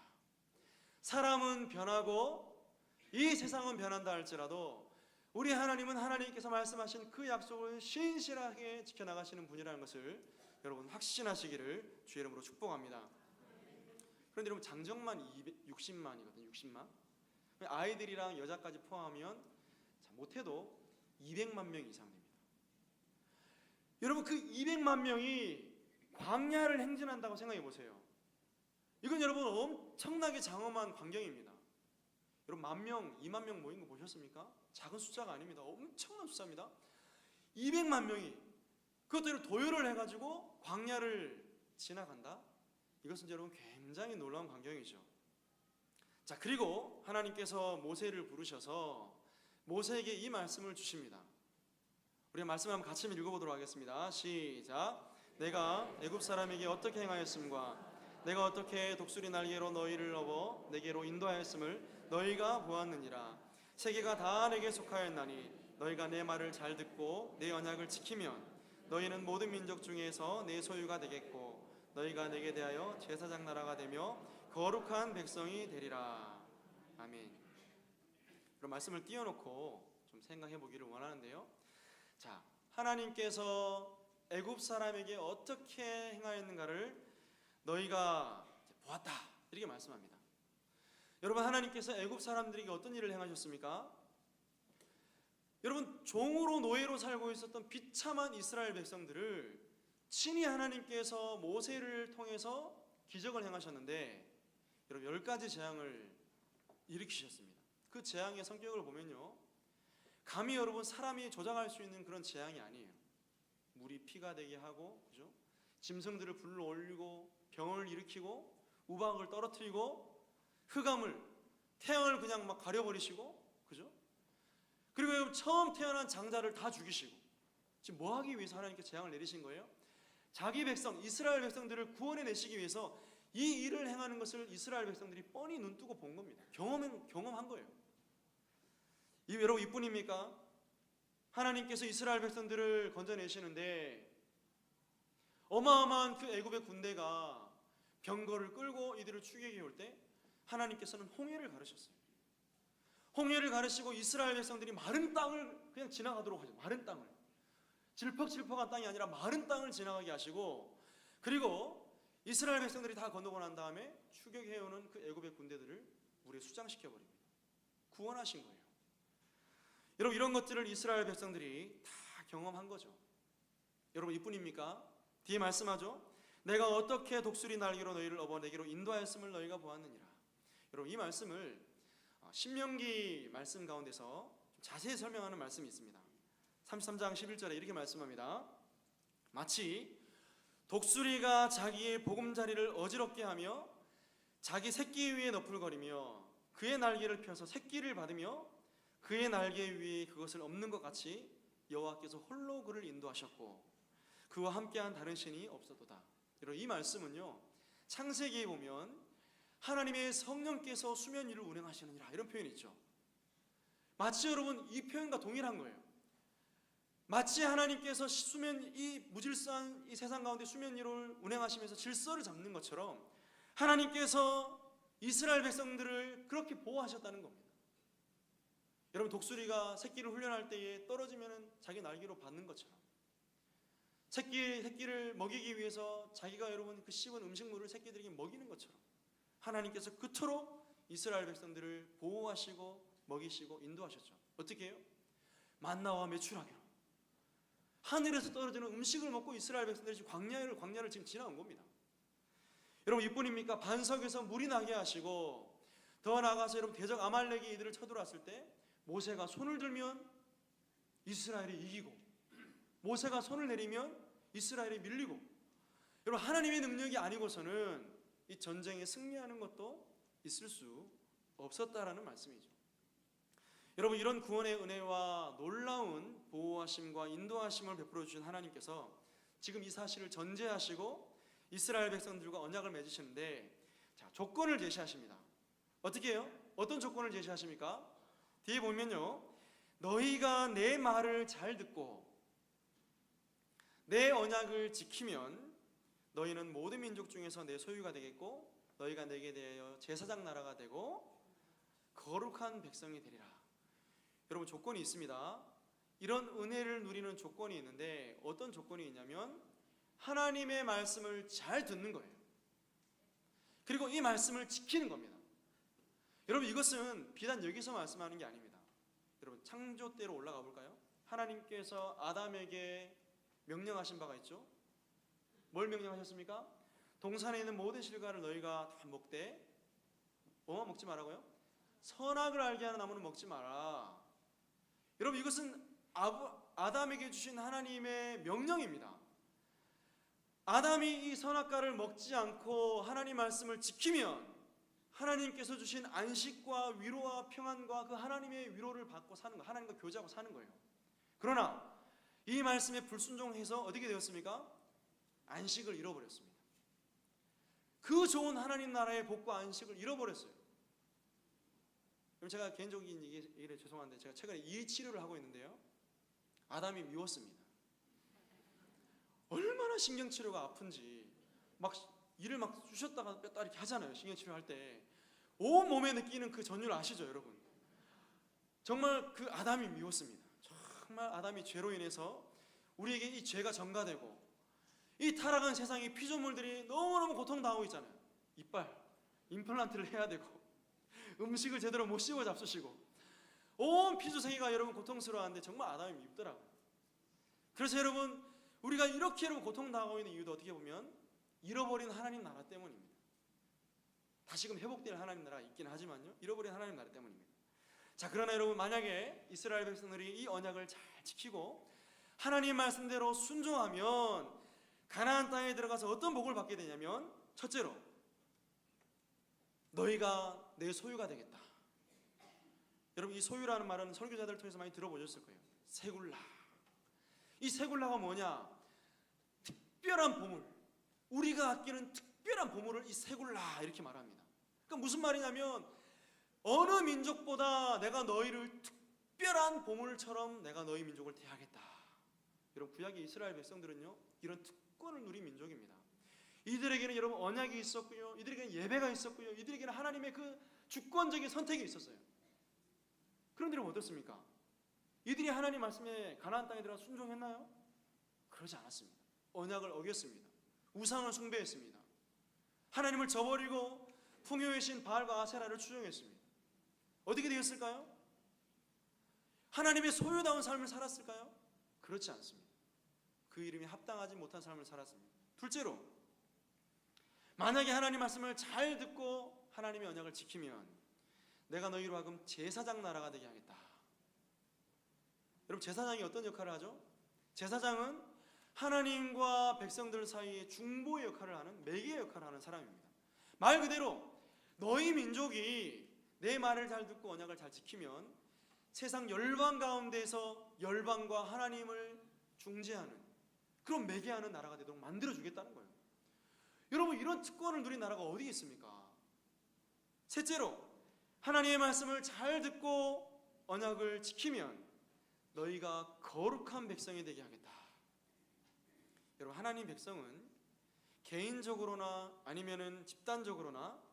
사람은 변하고 이 세상은 변한다 할지라도 우리 하나님은 하나님께서 말씀하신 그 약속을 신실하게 지켜나가시는 분이라는 것을 여러분 확신하시기를 주의 이름으로 축복합니다. 그런데 여러분, 장정만 260만이거든요. 60만. 아이들이랑 여자까지 포함하면 못해도 200만 명 이상 됩니다. 여러분, 그 200만 명이 광야를 행진한다고 생각해 보세요. 이건 여러분 엄청나게 장엄한 광경입니다. 여러분, 10,000명, 2만 명 모인 거 보셨습니까? 작은 숫자가 아닙니다. 엄청난 숫자입니다. 200만 명이 그것들을 도열을 해가지고 광야를 지나간다? 이것은 여러분 굉장히 놀라운 광경이죠. 자, 그리고 하나님께서 모세를 부르셔서 모세에게 이 말씀을 주십니다. 우리가 말씀을 한번 같이 읽어보도록 하겠습니다. 시작. 내가 애굽 사람에게 어떻게 행하였음과 내가 어떻게 독수리 날개로 너희를 업어 내게로 인도하였음을 너희가 보았느니라. 세계가 다 내게 속하였나니 너희가 내 말을 잘 듣고 내 언약을 지키면 너희는 모든 민족 중에서 내 소유가 되겠고 너희가 내게 대하여 제사장 나라가 되며 거룩한 백성이 되리라. 아멘. 그럼 말씀을 띄워놓고 좀 생각해 보기를 원하는데요. 자, 하나님께서 애굽 사람에게 어떻게 행하였는가를 너희가 보았다, 이렇게 말씀합니다. 여러분, 하나님께서 애굽 사람들에게 어떤 일을 행하셨습니까? 여러분, 종으로 노예로 살고 있었던 비참한 이스라엘 백성들을 친히 하나님께서 모세를 통해서 기적을 행하셨는데, 여러분 10가지 재앙을 일으키셨습니다. 그 재앙의 성격을 보면요, 감히 여러분 사람이 조작할 수 있는 그런 재앙이 아니에요. 물이 피가 되게 하고, 그죠? 짐승들을 불러 올리고 병을 일으키고 우박을 떨어뜨리고 흑암을, 태양을 그냥 막 가려버리시고, 그죠? 그리고 처음 태어난 장자를 다 죽이시고, 지금 뭐 하기 위해서 하나님께 재앙을 내리신 거예요? 자기 백성 이스라엘 백성들을 구원해 내시기 위해서 이 일을 행하는 것을 이스라엘 백성들이 뻔히 눈뜨고 본 겁니다. 경험한 거예요. 여러분 이뿐입니까? 하나님께서 이스라엘 백성들을 건져내시는데 어마어마한 그 애굽의 군대가 병거를 끌고 이들을 추격해 올 때 하나님께서는 홍해를 가르셨어요. 홍해를 가르시고 이스라엘 백성들이 마른 땅을 그냥 지나가도록 하죠. 마른 땅을. 질퍽질퍽한 땅이 아니라 마른 땅을 지나가게 하시고, 그리고 이스라엘 백성들이 다 건너고 난 다음에 추격해오는 그 애굽의 군대들을 물에 수장시켜 버립니다. 구원하신 거예요. 여러분 이런 것들을 이스라엘 백성들이 다 경험한 거죠. 여러분 이뿐입니까? 뒤에 말씀하죠. 내가 어떻게 독수리 날개로 너희를 업어 내게로 인도하였음을 너희가 보았느니라. 여러분 이 말씀을 신명기 말씀 가운데서 좀 자세히 설명하는 말씀이 있습니다. 33장 11절에 이렇게 말씀합니다. 마치 독수리가 자기의 보금자리를 어지럽게 하며 자기 새끼 위에 너풀거리며 그의 날개를 펴서 새끼를 받으며 그의 날개 위에 그것을 엎는 것 같이 여호와께서 홀로 그를 인도하셨고 그와 함께한 다른 신이 없었도다. 여러분 이 말씀은요, 창세기에 보면 하나님의 성령께서 수면 위를 운행하시느니라 이런 표현이 있죠. 마치 여러분 이 표현과 동일한 거예요. 마치 하나님께서 이 무질서한 이 세상 가운데 수면 위를 운행하시면서 질서를 잡는 것처럼 하나님께서 이스라엘 백성들을 그렇게 보호하셨다는 겁니다. 여러분 독수리가 새끼를 훈련할 때에 떨어지면 자기 날개로 받는 것처럼 새끼를 먹이기 위해서 자기가 여러분 그 씹은 음식물을 새끼들에게 먹이는 것처럼 하나님께서 그토록 이스라엘 백성들을 보호하시고 먹이시고 인도하셨죠. 어떻게 해요? 만나와 메추라기로 하늘에서 떨어지는 음식을 먹고 이스라엘 백성들이 광야를 지금 지나온 겁니다. 여러분 이뿐입니까? 반석에서 물이 나게 하시고 더 나아가서 여러분 대적 아말렉이 이들을 쳐들어왔을 때 모세가 손을 들면 이스라엘이 이기고 모세가 손을 내리면 이스라엘이 밀리고, 여러분 하나님의 능력이 아니고서는 이 전쟁에 승리하는 것도 있을 수 없었다라는 말씀이죠. 여러분 이런 구원의 은혜와 놀라운 보호하심과 인도하심을 베풀어 주신 하나님께서 지금 이 사실을 전제하시고 이스라엘 백성들과 언약을 맺으시는데, 자, 조건을 제시하십니다. 어떻게 해요? 어떤 조건을 제시하십니까? 뒤에 보면요, 너희가 내 말을 잘 듣고 내 언약을 지키면 너희는 모든 민족 중에서 내 소유가 되겠고 너희가 내게 대하여 제사장 나라가 되고 거룩한 백성이 되리라. 여러분 조건이 있습니다. 이런 은혜를 누리는 조건이 있는데 어떤 조건이 있냐면 하나님의 말씀을 잘 듣는 거예요. 그리고 이 말씀을 지키는 겁니다. 여러분 이것은 비단 여기서 말씀하는 게 아닙니다. 여러분 창조 때로 올라가 볼까요? 하나님께서 아담에게 명령하신 바가 있죠. 뭘 명령하셨습니까? 동산에 있는 모든 실과를 너희가 다 먹되 뭐만 먹지 말라고요? 선악을 알게 하는 나무는 먹지 마라. 여러분 이것은 아담에게 주신 하나님의 명령입니다. 아담이 이 선악과를 먹지 않고 하나님 말씀을 지키면 하나님께서 주신 안식과 위로와 평안과 그 하나님의 위로를 받고 사는 거, 하나님과 교제하고 사는 거예요. 그러나 이 말씀에 불순종해서 어떻게 되었습니까? 안식을 잃어버렸습니다. 그 좋은 하나님 나라의 복과 안식을 잃어버렸어요. 그럼 제가 개인적인 얘기를 죄송한데 제가 최근에 이 치료를 하고 있는데요, 아담이 미웠습니다. 얼마나 신경치료가 아픈지 막 이를 막 쑤셨다가 뺐다 이렇게 하잖아요. 신경치료할 때 온 몸에 느끼는 그 전율 아시죠 여러분? 정말 그 아담이 미웠습니다. 정말 아담이 죄로 인해서 우리에게 이 죄가 전가되고 이 타락한 세상의 피조물들이 너무너무 고통당하고 있잖아요. 이빨, 임플란트를 해야 되고 음식을 제대로 못 씹어 잡수시고 온 피조세계가 여러분 고통스러워하는데 정말 아담이 밉더라고요. 그래서 여러분 우리가 이렇게 여러분 고통당하고 있는 이유도 어떻게 보면 잃어버린 하나님 나라 때문입니다. 다시금 회복될 하나님 나라가 있긴 하지만요, 잃어버린 하나님 나라 때문입니다. 자, 그러나 여러분 만약에 이스라엘 백성들이 이 언약을 잘 지키고 하나님 말씀대로 순종하면 가나안 땅에 들어가서 어떤 복을 받게 되냐면, 첫째로 너희가 내 소유가 되겠다. 여러분 이 소유라는 말은 설교자들을 통해서 많이 들어보셨을 거예요. 세굴라. 이 세굴라가 뭐냐? 특별한 보물, 우리가 아끼는 특별한 보물을 이 세굴라 이렇게 말합니다. 그러니까 무슨 말이냐면 어느 민족보다 내가 너희를 특별한 보물처럼 내가 너희 민족을 대하겠다. 여러분, 구약의 이스라엘 백성들은요, 이런 특권을 누린 민족입니다. 이들에게는 여러분 언약이 있었고요, 이들에게는 예배가 있었고요, 이들에게는 하나님의 그 주권적인 선택이 있었어요. 그런데 여러분 어떻습니까? 이들이 하나님 말씀에 가나안 땅에 들어가 순종했나요? 그러지 않았습니다. 언약을 어겼습니다. 우상을 숭배했습니다. 하나님을 저버리고 풍요의 신 바알과 아세라를 추종했습니다. 어떻게 되었을까요? 하나님의 소유다운 삶을 살았을까요? 그렇지 않습니다. 그 이름이 합당하지 못한 삶을 살았습니다. 둘째로, 만약에 하나님 말씀을 잘 듣고 하나님의 언약을 지키면 내가 너희로 하여금 제사장 나라가 되게 하겠다. 여러분, 제사장이 어떤 역할을 하죠? 제사장은 하나님과 백성들 사이에 중보의 역할을 하는, 매개의 역할을 하는 사람입니다. 말 그대로 너희 민족이 내 말을 잘 듣고 언약을 잘 지키면 세상 열방 가운데서 열방과 하나님을 중재하는, 그런 매개하는 나라가 되도록 만들어주겠다는 거예요. 여러분, 이런 특권을 누린 나라가 어디 있습니까? 셋째로, 하나님의 말씀을 잘 듣고 언약을 지키면 너희가 거룩한 백성이 되게 하겠다. 여러분, 하나님 백성은 개인적으로나 아니면은 집단적으로나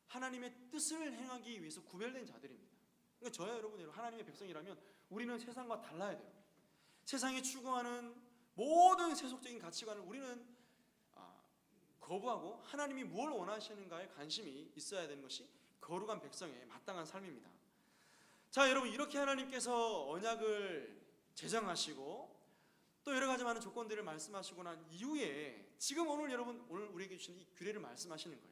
하나님의 뜻을 행하기 위해서 구별된 자들입니다. 그러니까 저야 여러분, 하나님의 백성이라면 우리는 세상과 달라야 돼요. 세상이 추구하는 모든 세속적인 가치관을 우리는 거부하고 하나님이 무엇을 원하시는가에 관심이 있어야 되는 것이 거룩한 백성의 마땅한 삶입니다. 자, 여러분, 이렇게 하나님께서 언약을 제정하시고 또 여러 가지 많은 조건들을 말씀하시고 난 이후에 지금 오늘 우리에게 주신 이 규례를 말씀하시는 거예요.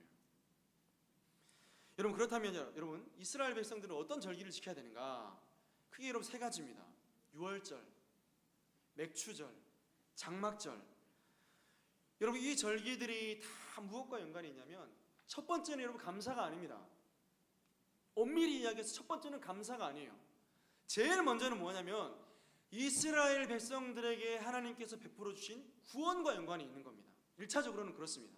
여러분, 그렇다면 여러분, 이스라엘 백성들은 어떤 절기를 지켜야 되는가? 크게 여러분 세 가지입니다. 유월절, 맥추절, 장막절. 여러분, 이 절기들이 다 무엇과 연관이 있냐면 첫 번째는 여러분 감사가 아닙니다. 엄밀히 이야기해서 첫 번째는 감사가 아니에요. 제일 먼저는 뭐냐면 이스라엘 백성들에게 하나님께서 베풀어 주신 구원과 연관이 있는 겁니다. 1차적으로는 그렇습니다.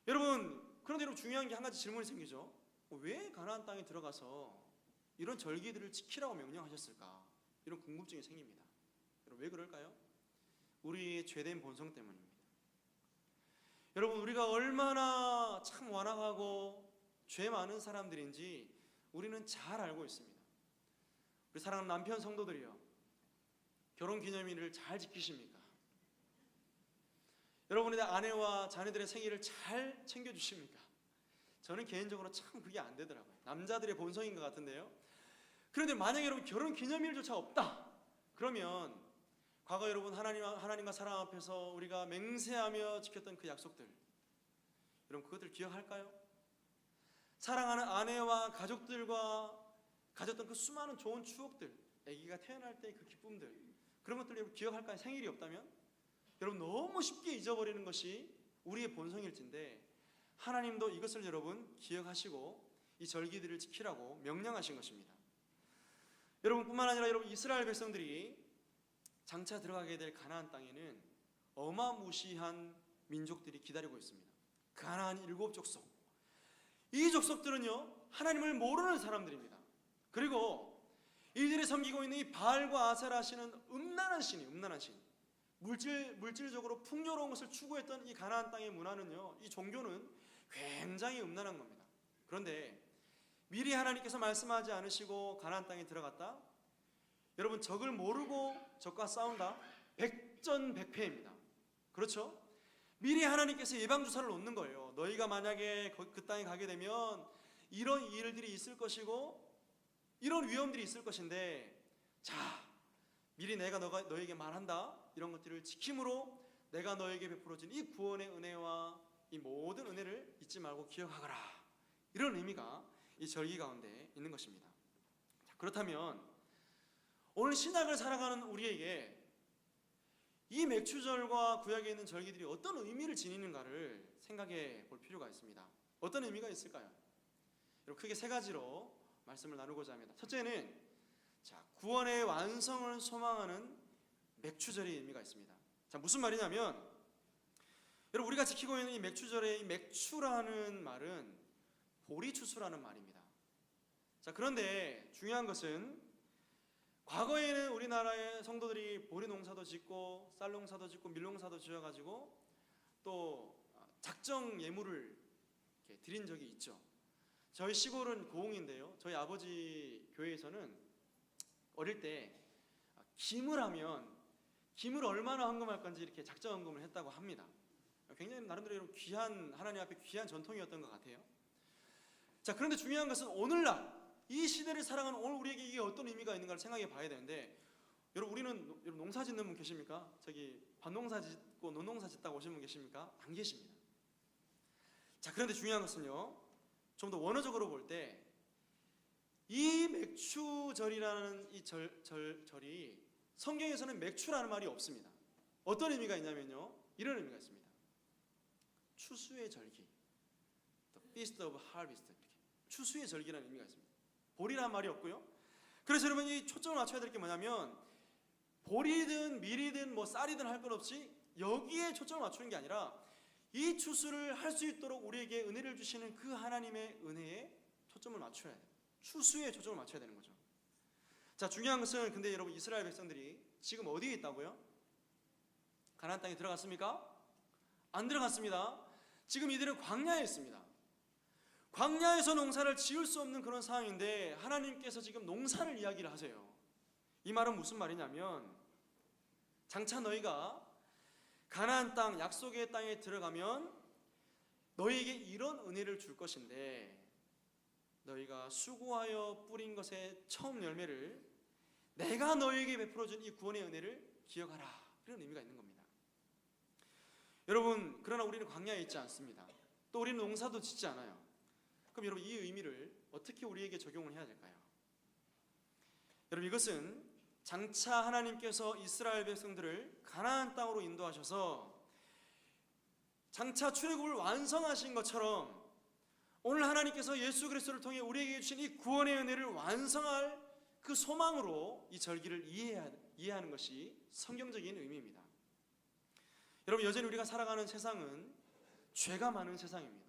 여러분, 그런데 여러분 중요한 게 한 가지 질문이 생기죠. 왜 가나안 땅에 들어가서 이런 절기들을 지키라고 명령하셨을까? 이런 궁금증이 생깁니다. 여러분, 왜 그럴까요? 우리의 죄된 본성 때문입니다. 여러분, 우리가 얼마나 참 완악하고 죄 많은 사람들인지 우리는 잘 알고 있습니다. 우리 사랑하는 남편 성도들이요, 결혼기념일을 잘 지키십니까? 여러분의 아내와 자녀들의 생일을 잘 챙겨주십니까? 저는 개인적으로 참 그게 안 되더라고요. 남자들의 본성인 것 같은데요. 그런데 만약에 여러분 결혼기념일조차 없다 그러면 과거 여러분 하나님과 사랑 앞에서 우리가 맹세하며 지켰던 그 약속들, 여러분 그것들 기억할까요? 사랑하는 아내와 가족들과 가졌던 그 수많은 좋은 추억들, 아기가 태어날 때의 그 기쁨들, 그런 것들 여러분 기억할까요? 생일이 없다면? 여러분 너무 쉽게 잊어버리는 것이 우리의 본성일진데 하나님도 이것을 여러분 기억하시고 이 절기들을 지키라고 명령하신 것입니다. 여러분뿐만 아니라 여러분 이스라엘 백성들이 장차 들어가게 될 가나안 땅에는 어마무시한 민족들이 기다리고 있습니다. 가나안 7족속. 이 족속들은요 하나님을 모르는 사람들입니다. 그리고 이들이 섬기고 있는 이 바알과 아세라 신은 음란한 신이에요. 음란한 신. 물질적으로 풍요로운 것을 추구했던 이 가나안 땅의 문화는요, 이 종교는 굉장히 음란한 겁니다. 그런데 미리 하나님께서 말씀하지 않으시고 가나안 땅에 들어갔다? 여러분 적을 모르고 적과 싸운다? 백전백패입니다. 그렇죠? 미리 하나님께서 예방주사를 놓는 거예요. 너희가 만약에 그 땅에 가게 되면 이런 일들이 있을 것이고 이런 위험들이 있을 것인데, 자 미리 내가 너에게 말한다. 이런 것들을 지킴으로 내가 너에게 베풀어진 이 구원의 은혜와 이 모든 은혜를 잊지 말고 기억하거라. 이런 의미가 이 절기 가운데 있는 것입니다. 자, 그렇다면 오늘 신약을 살아가는 우리에게 이 맥추절과 구약에 있는 절기들이 어떤 의미를 지니는가를 생각해 볼 필요가 있습니다. 어떤 의미가 있을까요? 여러분 크게 세 가지로 말씀을 나누고자 합니다. 첫째는 구원의 완성을 소망하는 맥추절의 의미가 있습니다. 자, 무슨 말이냐면 여러분 우리가 지키고 있는 이 맥추절의 이 맥추라는 말은 보리추수라는 말입니다. 자, 그런데 중요한 것은 과거에는 우리나라의 성도들이 보리 농사도 짓고 쌀 농사도 짓고 밀 농사도 지어가지고 또 작정 예물을 이렇게 드린 적이 있죠. 저희 시골은 고흥인데요. 저희 아버지 교회에서는 어릴 때 김을 하면 김을 얼마나 헌금할 건지 이렇게 작정 헌금을 했다고 합니다. 굉장히 나름대로 귀한, 하나님 앞에 귀한 전통이었던 것 같아요. 자, 그런데 중요한 것은 오늘날 이 시대를 살아가는 오늘 우리에게 이게 어떤 의미가 있는가를 생각해 봐야 되는데, 여러분 농사 짓는 분 계십니까? 저기 밭농사 짓고 논농사 짓다가 오신 분 계십니까? 안 계십니다. 자, 그런데 중요한 것은요, 좀 더 원어적으로 볼 때 이 맥추절이라는 이 절이 성경에서는 맥추라는 말이 없습니다. 어떤 의미가 있냐면요, 이런 의미가 있습니다. 추수의 절기, The Feast of Harvest, 이렇게 추수의 절기라는 의미가 있습니다. 보리라는 말이 없고요. 그래서 여러분 이 초점을 맞춰야 될 게 뭐냐면, 보리든 밀이든 뭐 쌀이든 할 것 없이 여기에 초점을 맞추는 게 아니라 이 추수를 할 수 있도록 우리에게 은혜를 주시는 그 하나님의 은혜에 초점을 맞춰야 돼요. 추수에 초점을 맞춰야 되는 거죠. 자, 중요한 것은 근데 여러분 이스라엘 백성들이 지금 어디에 있다고요? 가나안 땅에 들어갔습니까? 안 들어갔습니다. 지금 이들은 광야에 있습니다. 광야에서 농사를 지을 수 없는 그런 상황인데 하나님께서 지금 농사를 이야기를 하세요. 이 말은 무슨 말이냐면, 장차 너희가 가나안 땅, 약속의 땅에 들어가면 너희에게 이런 은혜를 줄 것인데, 너희가 수고하여 뿌린 것의 처음 열매를 내가 너희에게 베풀어준 이 구원의 은혜를 기억하라, 이런 의미가 있는 겁니다. 여러분, 그러나 우리는 광야에 있지 않습니다. 또 우리는 농사도 짓지 않아요. 그럼 여러분 이 의미를 어떻게 우리에게 적용을 해야 될까요? 여러분, 이것은 장차 하나님께서 이스라엘 백성들을 가나안 땅으로 인도하셔서 장차 출애굽을 완성하신 것처럼 오늘 하나님께서 예수 그리스도를 통해 우리에게 주신 이 구원의 은혜를 완성할 그 소망으로 이 절기를 이해하는 것이 성경적인 의미입니다. 여러분, 여전히 우리가 살아가는 세상은 죄가 많은 세상입니다.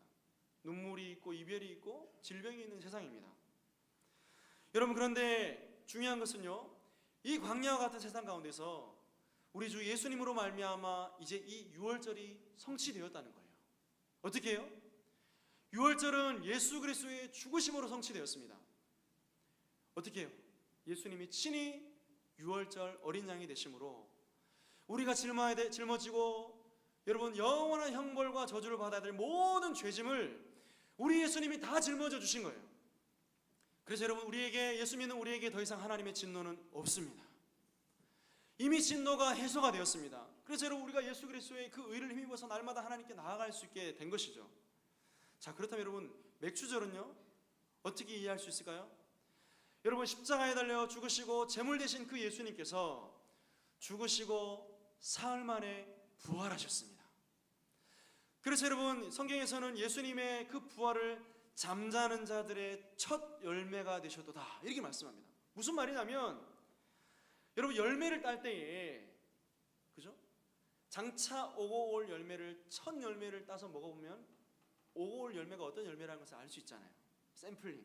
눈물이 있고 이별이 있고 질병이 있는 세상입니다. 여러분, 그런데 중요한 것은요, 이 광야와 같은 세상 가운데서 우리 주 예수님으로 말미암아 이제 이 유월절이 성취되었다는 거예요. 어떻게 해요? 유월절은 예수 그리스도의 죽으심으로 성취되었습니다. 어떻게 해요? 예수님이 친히 유월절 어린 양이 되심으로 우리가 짊어지고 여러분 영원한 형벌과 저주를 받아야 될 모든 죄짐을 우리 예수님이 다 짊어져 주신 거예요. 그래서 여러분, 예수 믿는 우리에게 더 이상 하나님의 진노는 없습니다. 이미 진노가 해소가 되었습니다. 그래서 여러분, 우리가 예수 그리스도의 그 의를 힘입어서 날마다 하나님께 나아갈 수 있게 된 것이죠. 자, 그렇다면 여러분, 맥추절은요 어떻게 이해할 수 있을까요? 여러분, 십자가에 달려 죽으시고 제물 되신 그 예수님께서 죽으시고 사흘 만에 부활하셨습니다. 그래서 여러분, 성경에서는 예수님의 그 부활을 잠자는 자들의 첫 열매가 되셨도다, 이렇게 말씀합니다. 무슨 말이냐면, 여러분, 열매를 딸 때에, 그죠? 장차 오고 올 열매를, 첫 열매를 따서 먹어보면 오고 올 열매가 어떤 열매라는 것을 알 수 있잖아요. 샘플링.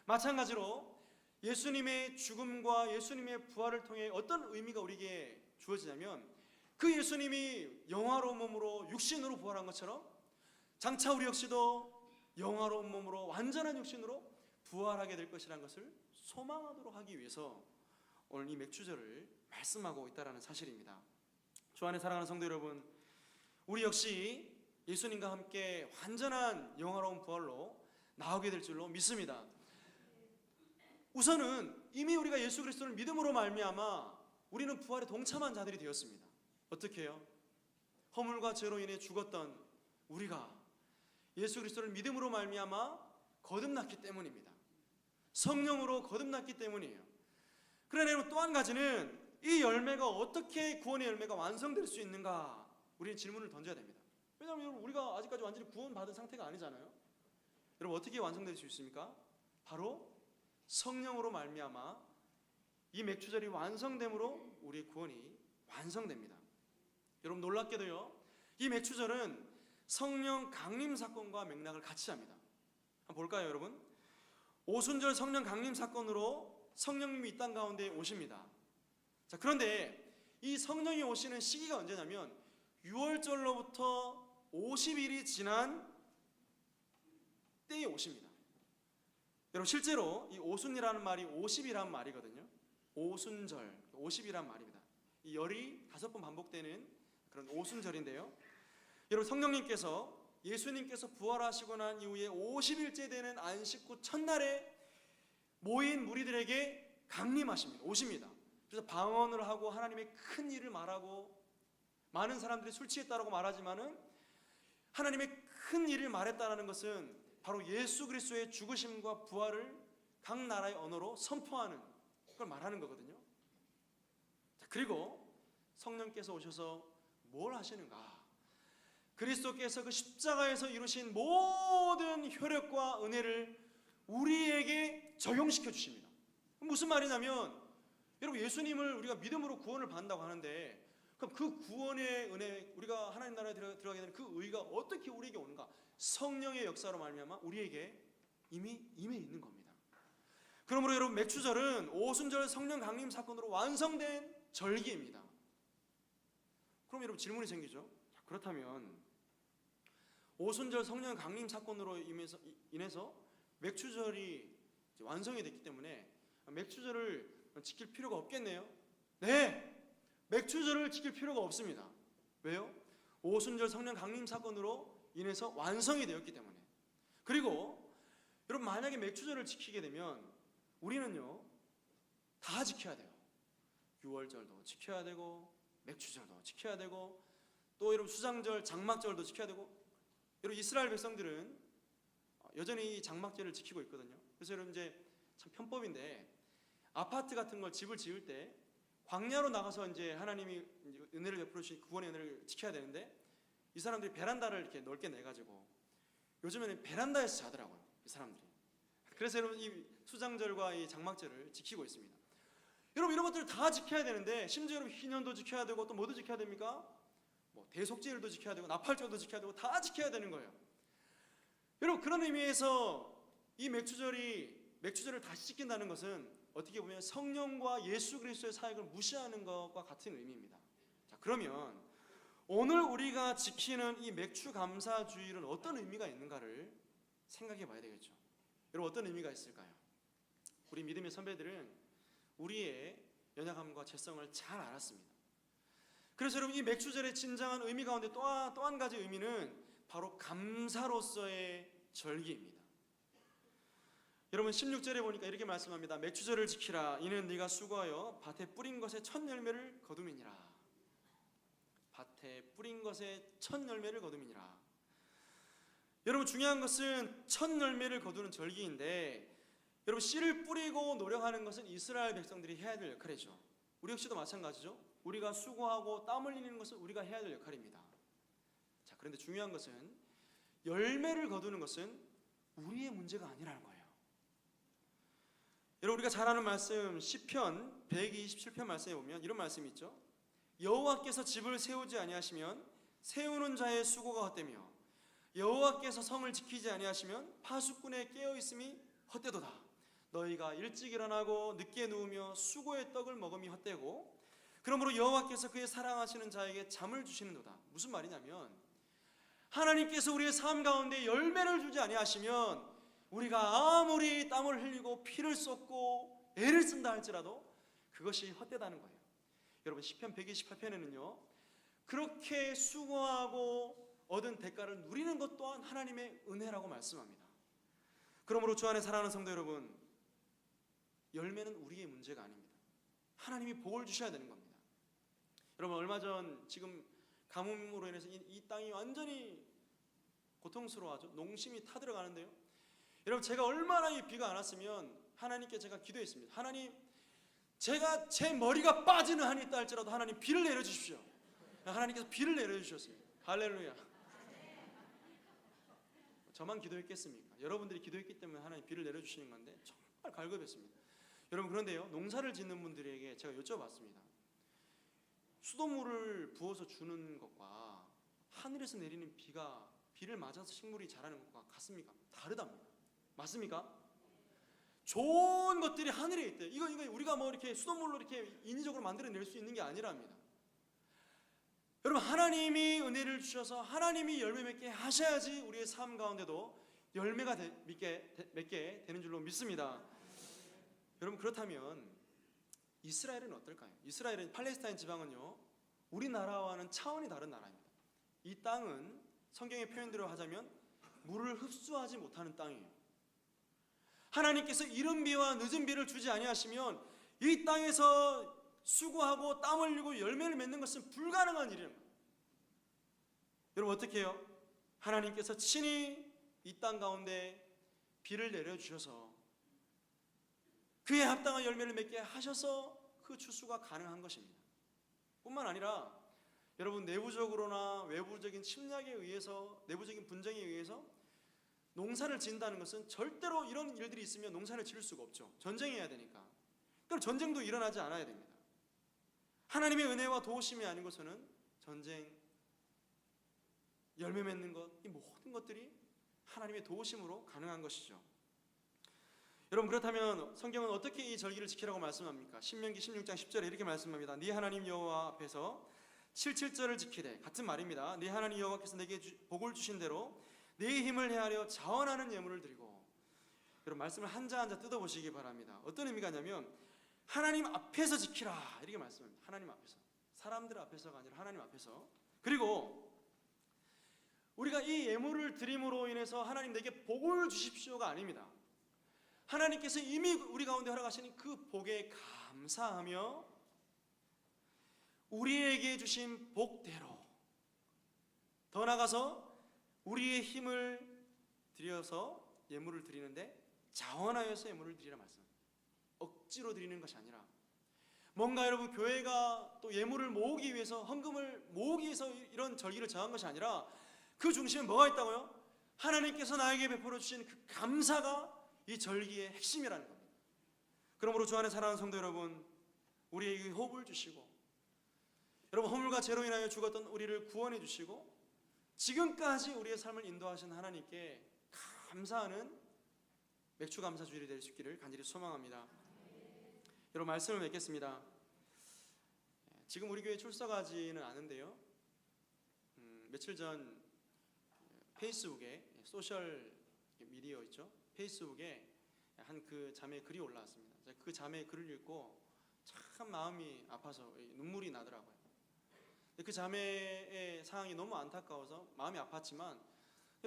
마찬가지로 예수님의 죽음과 예수님의 부활을 통해 어떤 의미가 우리에게 주어지냐면, 그 예수님이 영화로운 몸으로 육신으로 부활한 것처럼 장차 우리 역시도 영화로운 몸으로 완전한 육신으로 부활하게 될 것이라는 것을 소망하도록 하기 위해서 오늘 이 맥추절을 말씀하고 있다는 사실입니다. 주 안에 사랑하는 성도 여러분, 우리 역시 예수님과 함께 완전한 영화로운 부활로 나오게 될 줄로 믿습니다. 우선은 이미 우리가 예수 그리스도를 믿음으로 말미암아 우리는 부활에 동참한 자들이 되었습니다. 어떻게 해요? 허물과 죄로 인해 죽었던 우리가 예수 그리스도를 믿음으로 말미암아 거듭났기 때문입니다. 성령으로 거듭났기 때문이에요. 그러나 여러분, 또 한 가지는 이 열매가 어떻게 구원의 열매가 완성될 수 있는가, 우리는 질문을 던져야 됩니다. 왜냐하면 여러분, 우리가 아직까지 완전히 구원받은 상태가 아니잖아요. 여러분, 어떻게 완성될 수 있습니까? 바로 성령으로 말미암아 이 맥추절이 완성됨으로 우리의 구원이 완성됩니다. 여러분, 놀랍게도요, 이 맥추절은 성령 강림 사건과 맥락을 같이 합니다. 한번 볼까요, 여러분? 오순절 성령 강림 사건으로 성령님이 이 땅 가운데 오십니다. 자, 그런데 이 성령이 오시는 시기가 언제냐면 6월절로부터 50일이 지난 때에 오십니다. 여러분, 실제로 이 오순이라는 말이 50이라는 말이거든요. 오순절, 50이라는 말입니다. 이 열이 5번 반복되는 그런 오순절인데요. 여러분, 성령님께서 예수님께서 부활하시고 난 이후에 50일째 되는 안식 후 첫날에 모인 무리들에게 강림하십니다. 오십니다. 그래서 방언을 하고 하나님의 큰 일을 말하고, 많은 사람들이 술 취했다라고 말하지만은 하나님의 큰 일을 말했다라는 것은 바로 예수 그리스도의 죽으심과 부활을 각 나라의 언어로 선포하는 걸 말하는 거거든요. 자, 그리고 성령께서 오셔서 뭘 하시는가? 그리스도께서 그 십자가에서 이루신 모든 효력과 은혜를 우리에게 적용시켜 주십니다. 무슨 말이냐면, 여러분, 예수님을 우리가 믿음으로 구원을 받는다고 하는데, 그럼 그 구원의 은혜, 우리가 하나님 나라에 들어가게 되는 그 의가 어떻게 우리에게 오는가? 성령의 역사로 말미암아 우리에게 이미 임해 있는 겁니다. 그러므로 여러분, 맥추절은 오순절 성령 강림 사건으로 완성된 절기입니다. 그럼 여러분, 질문이 생기죠. 그렇다면 오순절 성령 강림 사건으로 인해서 맥추절이 완성이 됐기 때문에 맥추절을 지킬 필요가 없겠네요. 네, 맥추절을 지킬 필요가 없습니다. 왜요? 오순절 성령 강림 사건으로 인해서 완성이 되었기 때문에. 그리고 여러분, 만약에 맥추절을 지키게 되면 우리는요 다 지켜야 돼요. 6월절도 지켜야 되고, 맥추절도 지켜야 되고, 또 여러분 수장절, 장막절도 지켜야 되고. 여러분, 이스라엘 백성들은 여전히 이 장막절을 지키고 있거든요. 그래서 여러분, 이제 참 편법인데, 아파트 같은 걸 집을 지을 때 광야로 나가서 이제 하나님이 은혜를 베풀어 주신 구원의 은혜를 지켜야 되는데, 이 사람들이 베란다를 이렇게 넓게 내 가지고 요즘에는 베란다에서 자더라고요, 이 사람들이. 그래서 여러분, 이 수장절과 이 장막절을 지키고 있습니다. 여러분, 이런 것들을 다 지켜야 되는데, 심지어 여러분 희년도 지켜야 되고, 또 뭐도 지켜야 됩니까? 뭐 대속죄일도 지켜야 되고, 나팔절도 지켜야 되고, 다 지켜야 되는 거예요. 여러분, 그런 의미에서 이 맥추절을 다시 지킨다는 것은 어떻게 보면 성령과 예수 그리스도의 사역을 무시하는 것과 같은 의미입니다. 자, 그러면 오늘 우리가 지키는 이 맥추 감사주일은 어떤 의미가 있는가를 생각해 봐야 되겠죠. 여러분, 어떤 의미가 있을까요? 우리 믿음의 선배들은 우리의 연약함과 죄성을 잘 알았습니다. 그래서 여러분, 이 맥추절의 진정한 의미 가운데 또 한 가지 의미는 바로 감사로서의 절기입니다. 여러분, 16절에 보니까 이렇게 말씀합니다. 맥추절을 지키라. 이는 네가 수고하여 밭에 뿌린 것의 첫 열매를 거둠이니라. 밭에 뿌린 것의 첫 열매를 거둠이니라. 여러분, 중요한 것은 첫 열매를 거두는 절기인데, 여러분, 씨를 뿌리고 노력하는 것은 이스라엘 백성들이 해야 될 역할이죠. 우리 역시도 마찬가지죠. 우리가 수고하고 땀 흘리는 것은 우리가 해야 될 역할입니다. 자, 그런데 중요한 것은 열매를 거두는 것은 우리의 문제가 아니라는 거예요. 여러분, 우리가 잘 아는 말씀 시편 127편 말씀에 보면 이런 말씀이 있죠. 여호와께서 집을 세우지 아니하시면 세우는 자의 수고가 헛되며, 여호와께서 성을 지키지 아니하시면 파수꾼의 깨어있음이 헛되도다. 너희가 일찍 일어나고 늦게 누우며 수고의 떡을 먹음이 헛되고, 그러므로 여호와께서 그의 사랑하시는 자에게 잠을 주시는도다. 무슨 말이냐면, 하나님께서 우리의 삶 가운데 열매를 주지 아니하시면 우리가 아무리 땀을 흘리고 피를 쏟고 애를 쓴다 할지라도 그것이 헛되다는 거예요. 여러분, 시편 128편에는요 그렇게 수고하고 얻은 대가를 누리는 것 또한 하나님의 은혜라고 말씀합니다. 그러므로 주 안에 사랑하는 성도 여러분, 열매는 우리의 문제가 아닙니다. 하나님이 복을 주셔야 되는 겁니다. 여러분, 얼마 전 지금 가뭄으로 인해서 이 땅이 완전히 고통스러워하죠. 농심이 타들어가는데요. 여러분, 제가 얼마나 이 비가 안 왔으면 하나님께 제가 기도했습니다. 하나님, 제가 제 머리가 빠지는 한이 있다 할지라도 하나님 비를 내려주십시오. 하나님께서 비를 내려주셨습니다. 할렐루야. 저만 기도했겠습니까? 여러분들이 기도했기 때문에 하나님 비를 내려주시는 건데 정말 갈급했습니다. 여러분, 그런데요, 농사를 짓는 분들에게 제가 여쭤봤습니다. 수돗물을 부어서 주는 것과 하늘에서 내리는 비를 맞아서 식물이 자라는 것과 같습니까? 다르답니다. 맞습니까? 좋은 것들이 하늘에 있대. 이거 우리가 뭐 이렇게 수돗물로 이렇게 인위적으로 만들어낼 수 있는 게 아니랍니다. 여러분, 하나님이 은혜를 주셔서 하나님이 열매 맺게 하셔야지 우리의 삶 가운데도 열매가 맺게 되는 줄로 믿습니다. 여러분, 그렇다면 이스라엘은 어떨까요? 이스라엘은, 팔레스타인 지방은요, 우리나라와는 차원이 다른 나라입니다. 이 땅은 성경의 표현대로 하자면 물을 흡수하지 못하는 땅이에요. 하나님께서 이른 비와 늦은 비를 주지 아니하시면 이 땅에서 수고하고 땀 흘리고 열매를 맺는 것은 불가능한 일입니다. 여러분, 어떻게 해요? 하나님께서 친히 이 땅 가운데 비를 내려주셔서 그에 합당한 열매를 맺게 하셔서 그 추수가 가능한 것입니다. 뿐만 아니라 여러분, 내부적으로나 외부적인 침략에 의해서, 내부적인 분쟁에 의해서 농사를 지은다는 것은 절대로 이런 일들이 있으면 농사를 지을 수가 없죠. 전쟁해야 되니까. 그럼 전쟁도 일어나지 않아야 됩니다. 하나님의 은혜와 도우심이 아닌 것은 전쟁, 열매 맺는 것, 이 모든 것들이 하나님의 도우심으로 가능한 것이죠. 여러분, 그렇다면 성경은 어떻게 이 절기를 지키라고 말씀합니까? 신명기 16장 10절에 이렇게 말씀합니다. 네 하나님 여호와 앞에서 77절을 지키되, 같은 말입니다. 네 하나님 여호와께서 내게 복을 주신 대로 네 힘을 헤아려 자원하는 예물을 드리고. 여러분, 말씀을 한자 한자 뜯어보시기 바랍니다. 어떤 의미가 있냐면 하나님 앞에서 지키라, 이렇게 말씀합니다. 하나님 앞에서, 사람들 앞에서가 아니라 하나님 앞에서. 그리고 우리가 이 예물을 드림으로 인해서 하나님 내게 복을 주십시오가 아닙니다. 하나님께서 이미 우리 가운데 허락하신 그 복에 감사하며 우리에게 주신 복대로, 더 나아가서 우리의 힘을 들여서 예물을 드리는데 자원하여서 예물을 드리라 말씀합니다. 억지로 드리는 것이 아니라, 뭔가 여러분, 교회가 또 예물을 모으기 위해서, 헌금을 모으기 위해서 이런 절기를 정한 것이 아니라 그 중심에 뭐가 있다고요? 하나님께서 나에게 베풀어 주신 그 감사가 이 절기의 핵심이라는 겁니다. 그러므로 주 안에 사랑하는 성도 여러분, 우리에게 호흡을 주시고, 여러분, 허물과 죄로 인하여 죽었던 우리를 구원해 주시고 지금까지 우리의 삶을 인도하신 하나님께 감사하는 맥주 감사 주일이 될 수 있기를 간절히 소망합니다. 여러분, 말씀을 맺겠습니다. 지금 우리 교회 출석하지는 않은데요, 며칠 전 페이스북에, 소셜 미디어 있죠, 페이스북에 한 그 자매의 글이 올라왔습니다. 그 자매의 글을 읽고 참 마음이 아파서 눈물이 나더라고요. 그 자매의 상황이 너무 안타까워서 마음이 아팠지만,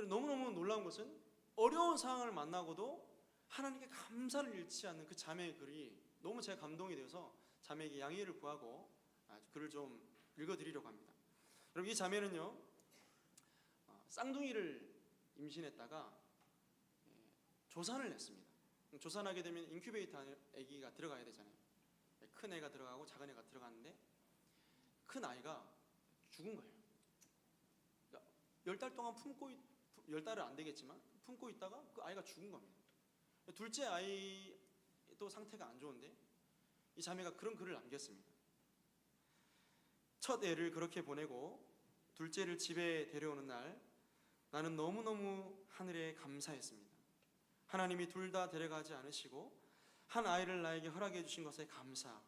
너무너무 놀라운 것은 어려운 상황을 만나고도 하나님께 감사를 잃지 않는 그 자매의 글이 너무 제가 감동이 되어서 자매에게 양해를 구하고 글을 좀 읽어드리려고 합니다. 여러분, 이 자매는요, 쌍둥이를 임신했다가 조산을 했습니다. 조산하게 되면 인큐베이터 안에 아기가 들어가야 되잖아요. 큰 애가 들어가고 작은 애가 들어갔는데 큰 아이가 죽은 거예요. 그러니까 10달 동안 품고, 10달은 안 되겠지만 품고 있다가 그 아이가 죽은 겁니다. 둘째 아이도 상태가 안 좋은데 이 자매가 그런 글을 남겼습니다. 첫 애를 그렇게 보내고 둘째를 집에 데려오는 날, 나는 너무너무 하늘에 감사했습니다. 하나님이 둘 다 데려가지 않으시고 한 아이를 나에게 허락해 주신 것에 감사,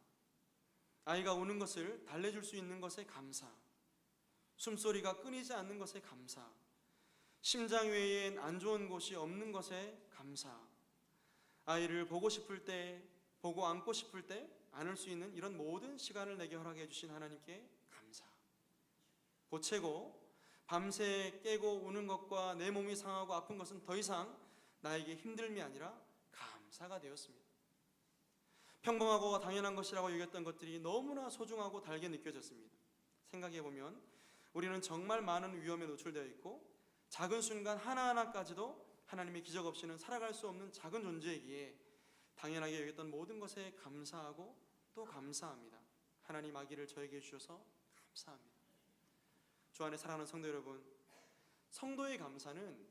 아이가 우는 것을 달래줄 수 있는 것에 감사, 숨소리가 끊이지 않는 것에 감사, 심장 외엔 안 좋은 곳이 없는 것에 감사, 아이를 보고 싶을 때, 보고 안고 싶을 때 안을 수 있는 이런 모든 시간을 내게 허락해 주신 하나님께 감사. 보채고 밤새 깨고 우는 것과 내 몸이 상하고 아픈 것은 더 이상 나에게 힘듦이 아니라 감사가 되었습니다. 평범하고 당연한 것이라고 여겼던 것들이 너무나 소중하고 달게 느껴졌습니다. 생각해보면 우리는 정말 많은 위험에 노출되어 있고 작은 순간 하나하나까지도 하나님의 기적 없이는 살아갈 수 없는 작은 존재이기에 당연하게 여겼던 모든 것에 감사하고 또 감사합니다. 하나님 아기를 저에게 주셔서 감사합니다. 주 안에 사랑하는 성도 여러분, 성도의 감사는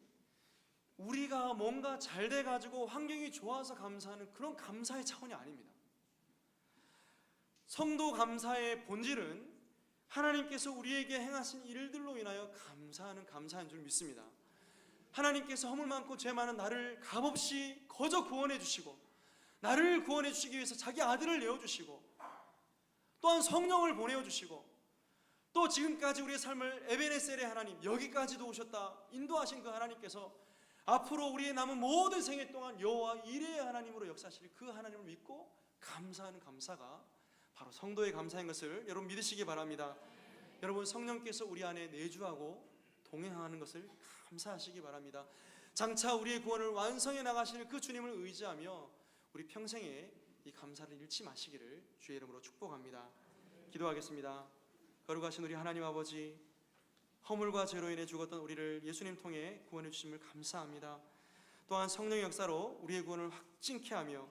우리가 뭔가 잘 돼가지고 환경이 좋아서 감사하는 그런 감사의 차원이 아닙니다. 성도 감사의 본질은 하나님께서 우리에게 행하신 일들로 인하여 감사하는 감사인 줄 믿습니다. 하나님께서 허물 많고 죄 많은 나를 값없이 거저 구원해 주시고 나를 구원해 주시기 위해서 자기 아들을 내어주시고 또한 성령을 보내어주시고 또 지금까지 우리의 삶을 에베네셀의 하나님 여기까지도 오셨다 인도하신 그 하나님께서 앞으로 우리의 남은 모든 생애 동안 여호와 이레의 하나님으로 역사하실 그 하나님을 믿고 감사하는 감사가 바로 성도의 감사인 것을 여러분 믿으시기 바랍니다. 여러분 성령께서 우리 안에 내주하고 동행하는 것을 감사하시기 바랍니다. 장차 우리의 구원을 완성해 나가실 그 주님을 의지하며 우리 평생에 이 감사를 잃지 마시기를 주의 이름으로 축복합니다. 기도하겠습니다. 거룩하신 우리 하나님 아버지, 허물과 죄로 인해 죽었던 우리를 예수님 통해 구원해 주심을 감사합니다. 또한 성령의 역사로 우리의 구원을 확증케 하며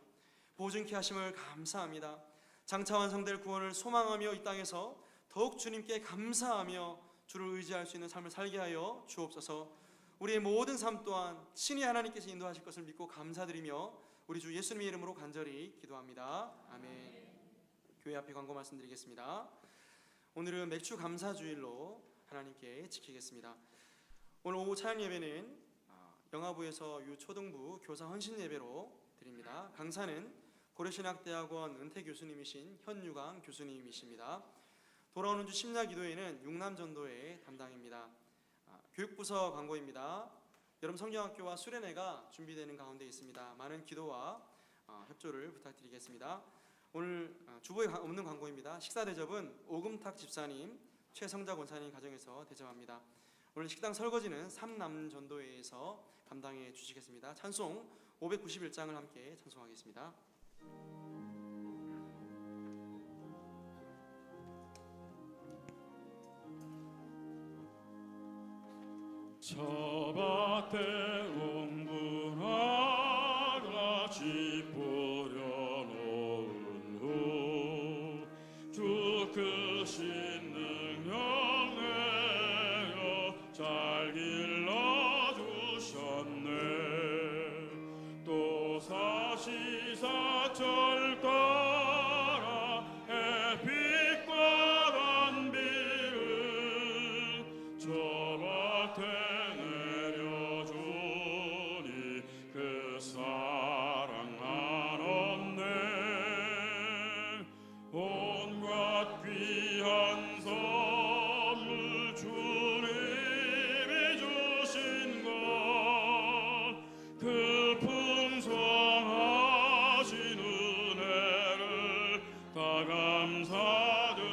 보증케 하심을 감사합니다. 장차 완성될 구원을 소망하며 이 땅에서 더욱 주님께 감사하며 주를 의지할 수 있는 삶을 살게 하여 주옵소서. 우리의 모든 삶 또한 친히 하나님께서 인도하실 것을 믿고 감사드리며 우리 주 예수님의 이름으로 간절히 기도합니다. 아멘. 교회 앞에 광고 말씀드리겠습니다. 오늘은 맥주 감사 주일로 하나님께 지키겠습니다. 오늘 오후 찬양 예배는 영화부에서 유초등부 교사 헌신 예배로 드립니다. 강사는 고려신학대학원 은퇴 교수님이신 현유강 교수님이십니다. 돌아오는 주 심야 기도회는 육남전도회 담당입니다. 교육부서 광고입니다. 여름 성경학교와 수련회가 준비되는 가운데 있습니다. 많은 기도와 협조를 부탁드리겠습니다. 오늘 주보에 없는 광고입니다. 식사 대접은 오금탁 집사님, 최성자 권사님 가정에서 대접합니다. 오늘 식당 설거지는 삼남전도회에서 감당해 주시겠습니다. 찬송 591장을 함께 찬송하겠습니다. 저 밭에 옹분하가 집 뿌려놓은 후 주 크신 능력 내어 잘 길러주셨네. 또 사시사철 따라 햇빛과 단비를 저 밭에 내려주니 그 사랑 한없네. 온갖 귀한 선물 주님이 주신 것 그 풍성하신 은혜를 다 감사드리세.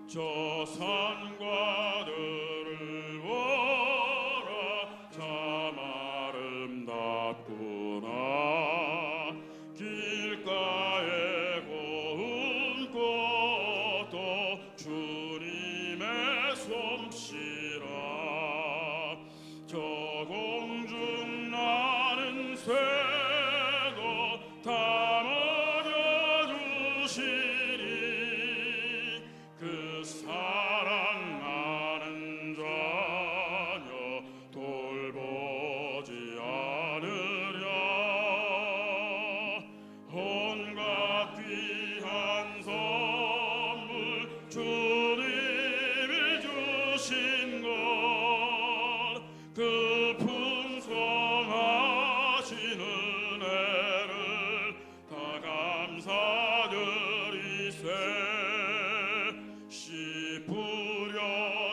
저 산과 들을 보라 참 아름답구나. 길가에 고운 꽃도 주님의 솜씨라. 저 공중 나는 새도 다 먹여주시니 그 사랑하는 자녀 돌보지 않으랴. 온갖 귀한 선물 주님이 주신 것 그 풍성하신 은혜를 다 감사드리세. 씨 뿌려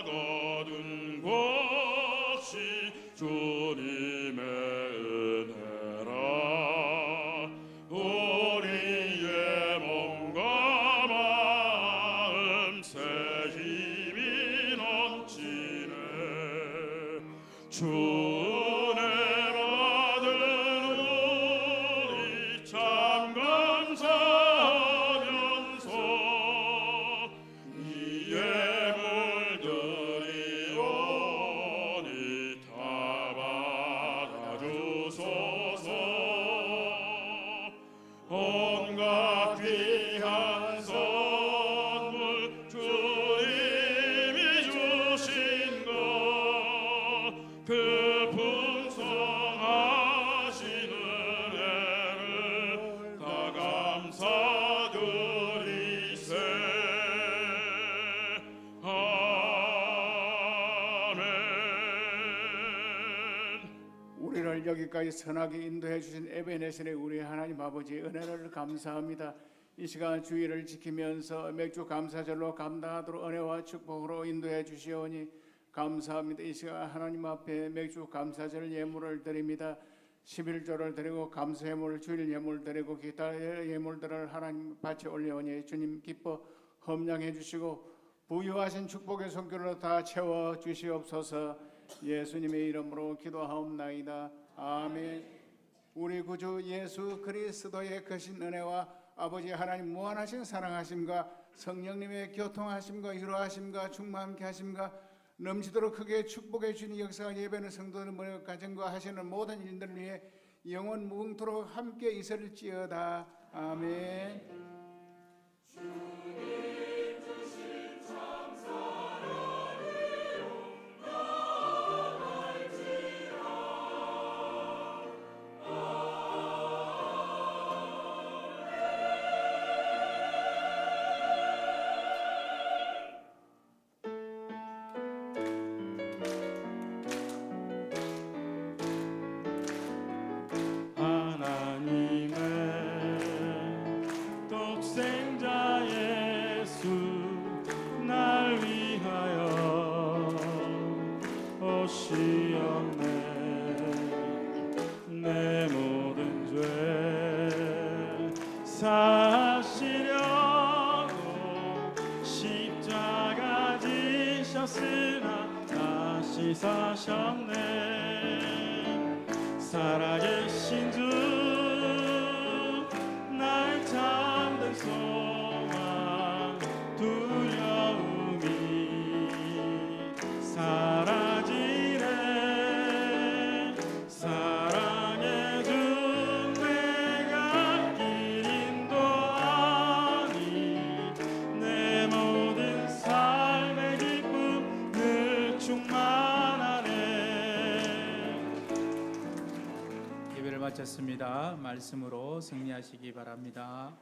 거둔 곳이 주님의 은혜라. 우리의 몸과 마음 새 힘이 넘치네. 주 은혜 받은 우리 참 감사하면서 이에 물들이 오니 다 받아주소서. 온갖 귀한 선물 주님이 주신 것 그 풍성하신 은혜를 다 감사드리세. 아멘. 우리를 여기까지 선하게 인도해 주신 에베네셀의 우리 하나님 아버지 은혜를 감사합니다. 이 시간 주의를 지키면서 맥주 감사절로 감당하도록 은혜와 축복으로 인도해 주시오니 감사합니다. 이 시간 하나님 앞에 맥주 감사절 예물을 드립니다. 11조를 드리고 감사 예물, 주일 예물 드리고 기타 예물들을 하나님 밭에 올려오니 주님 기뻐 험량해 주시고 부유하신 축복의 손길로 다 채워 주시옵소서. 예수님의 이름으로 기도하옵나이다. 아멘. 우리 구주 예수 그리스도의 크신 은혜와 아버지 하나님 무한하신 사랑하심과 성령님의 교통하심과 위로하심과 충만케 하심과 넘치도록 크게 축복해 주시는 역사가 예배는 성도들 가정과 하시는 모든 일들을 위해 영원 무궁토록 함께 있을지어다. 아멘. 하나님의 독생자 예수 날 위하여 오시었네. 내 모든 죄 사시려고 십자가 지셨으나 다시 사셨네. 살아계신 주 날 참된 소망 두려움이 사라지네. 사랑의 주 내가 길 인도하니 내 모든 삶의 기쁨 늘 충만하네. 예배를 마쳤습니다. 말씀으로 승리하시기 바랍니다.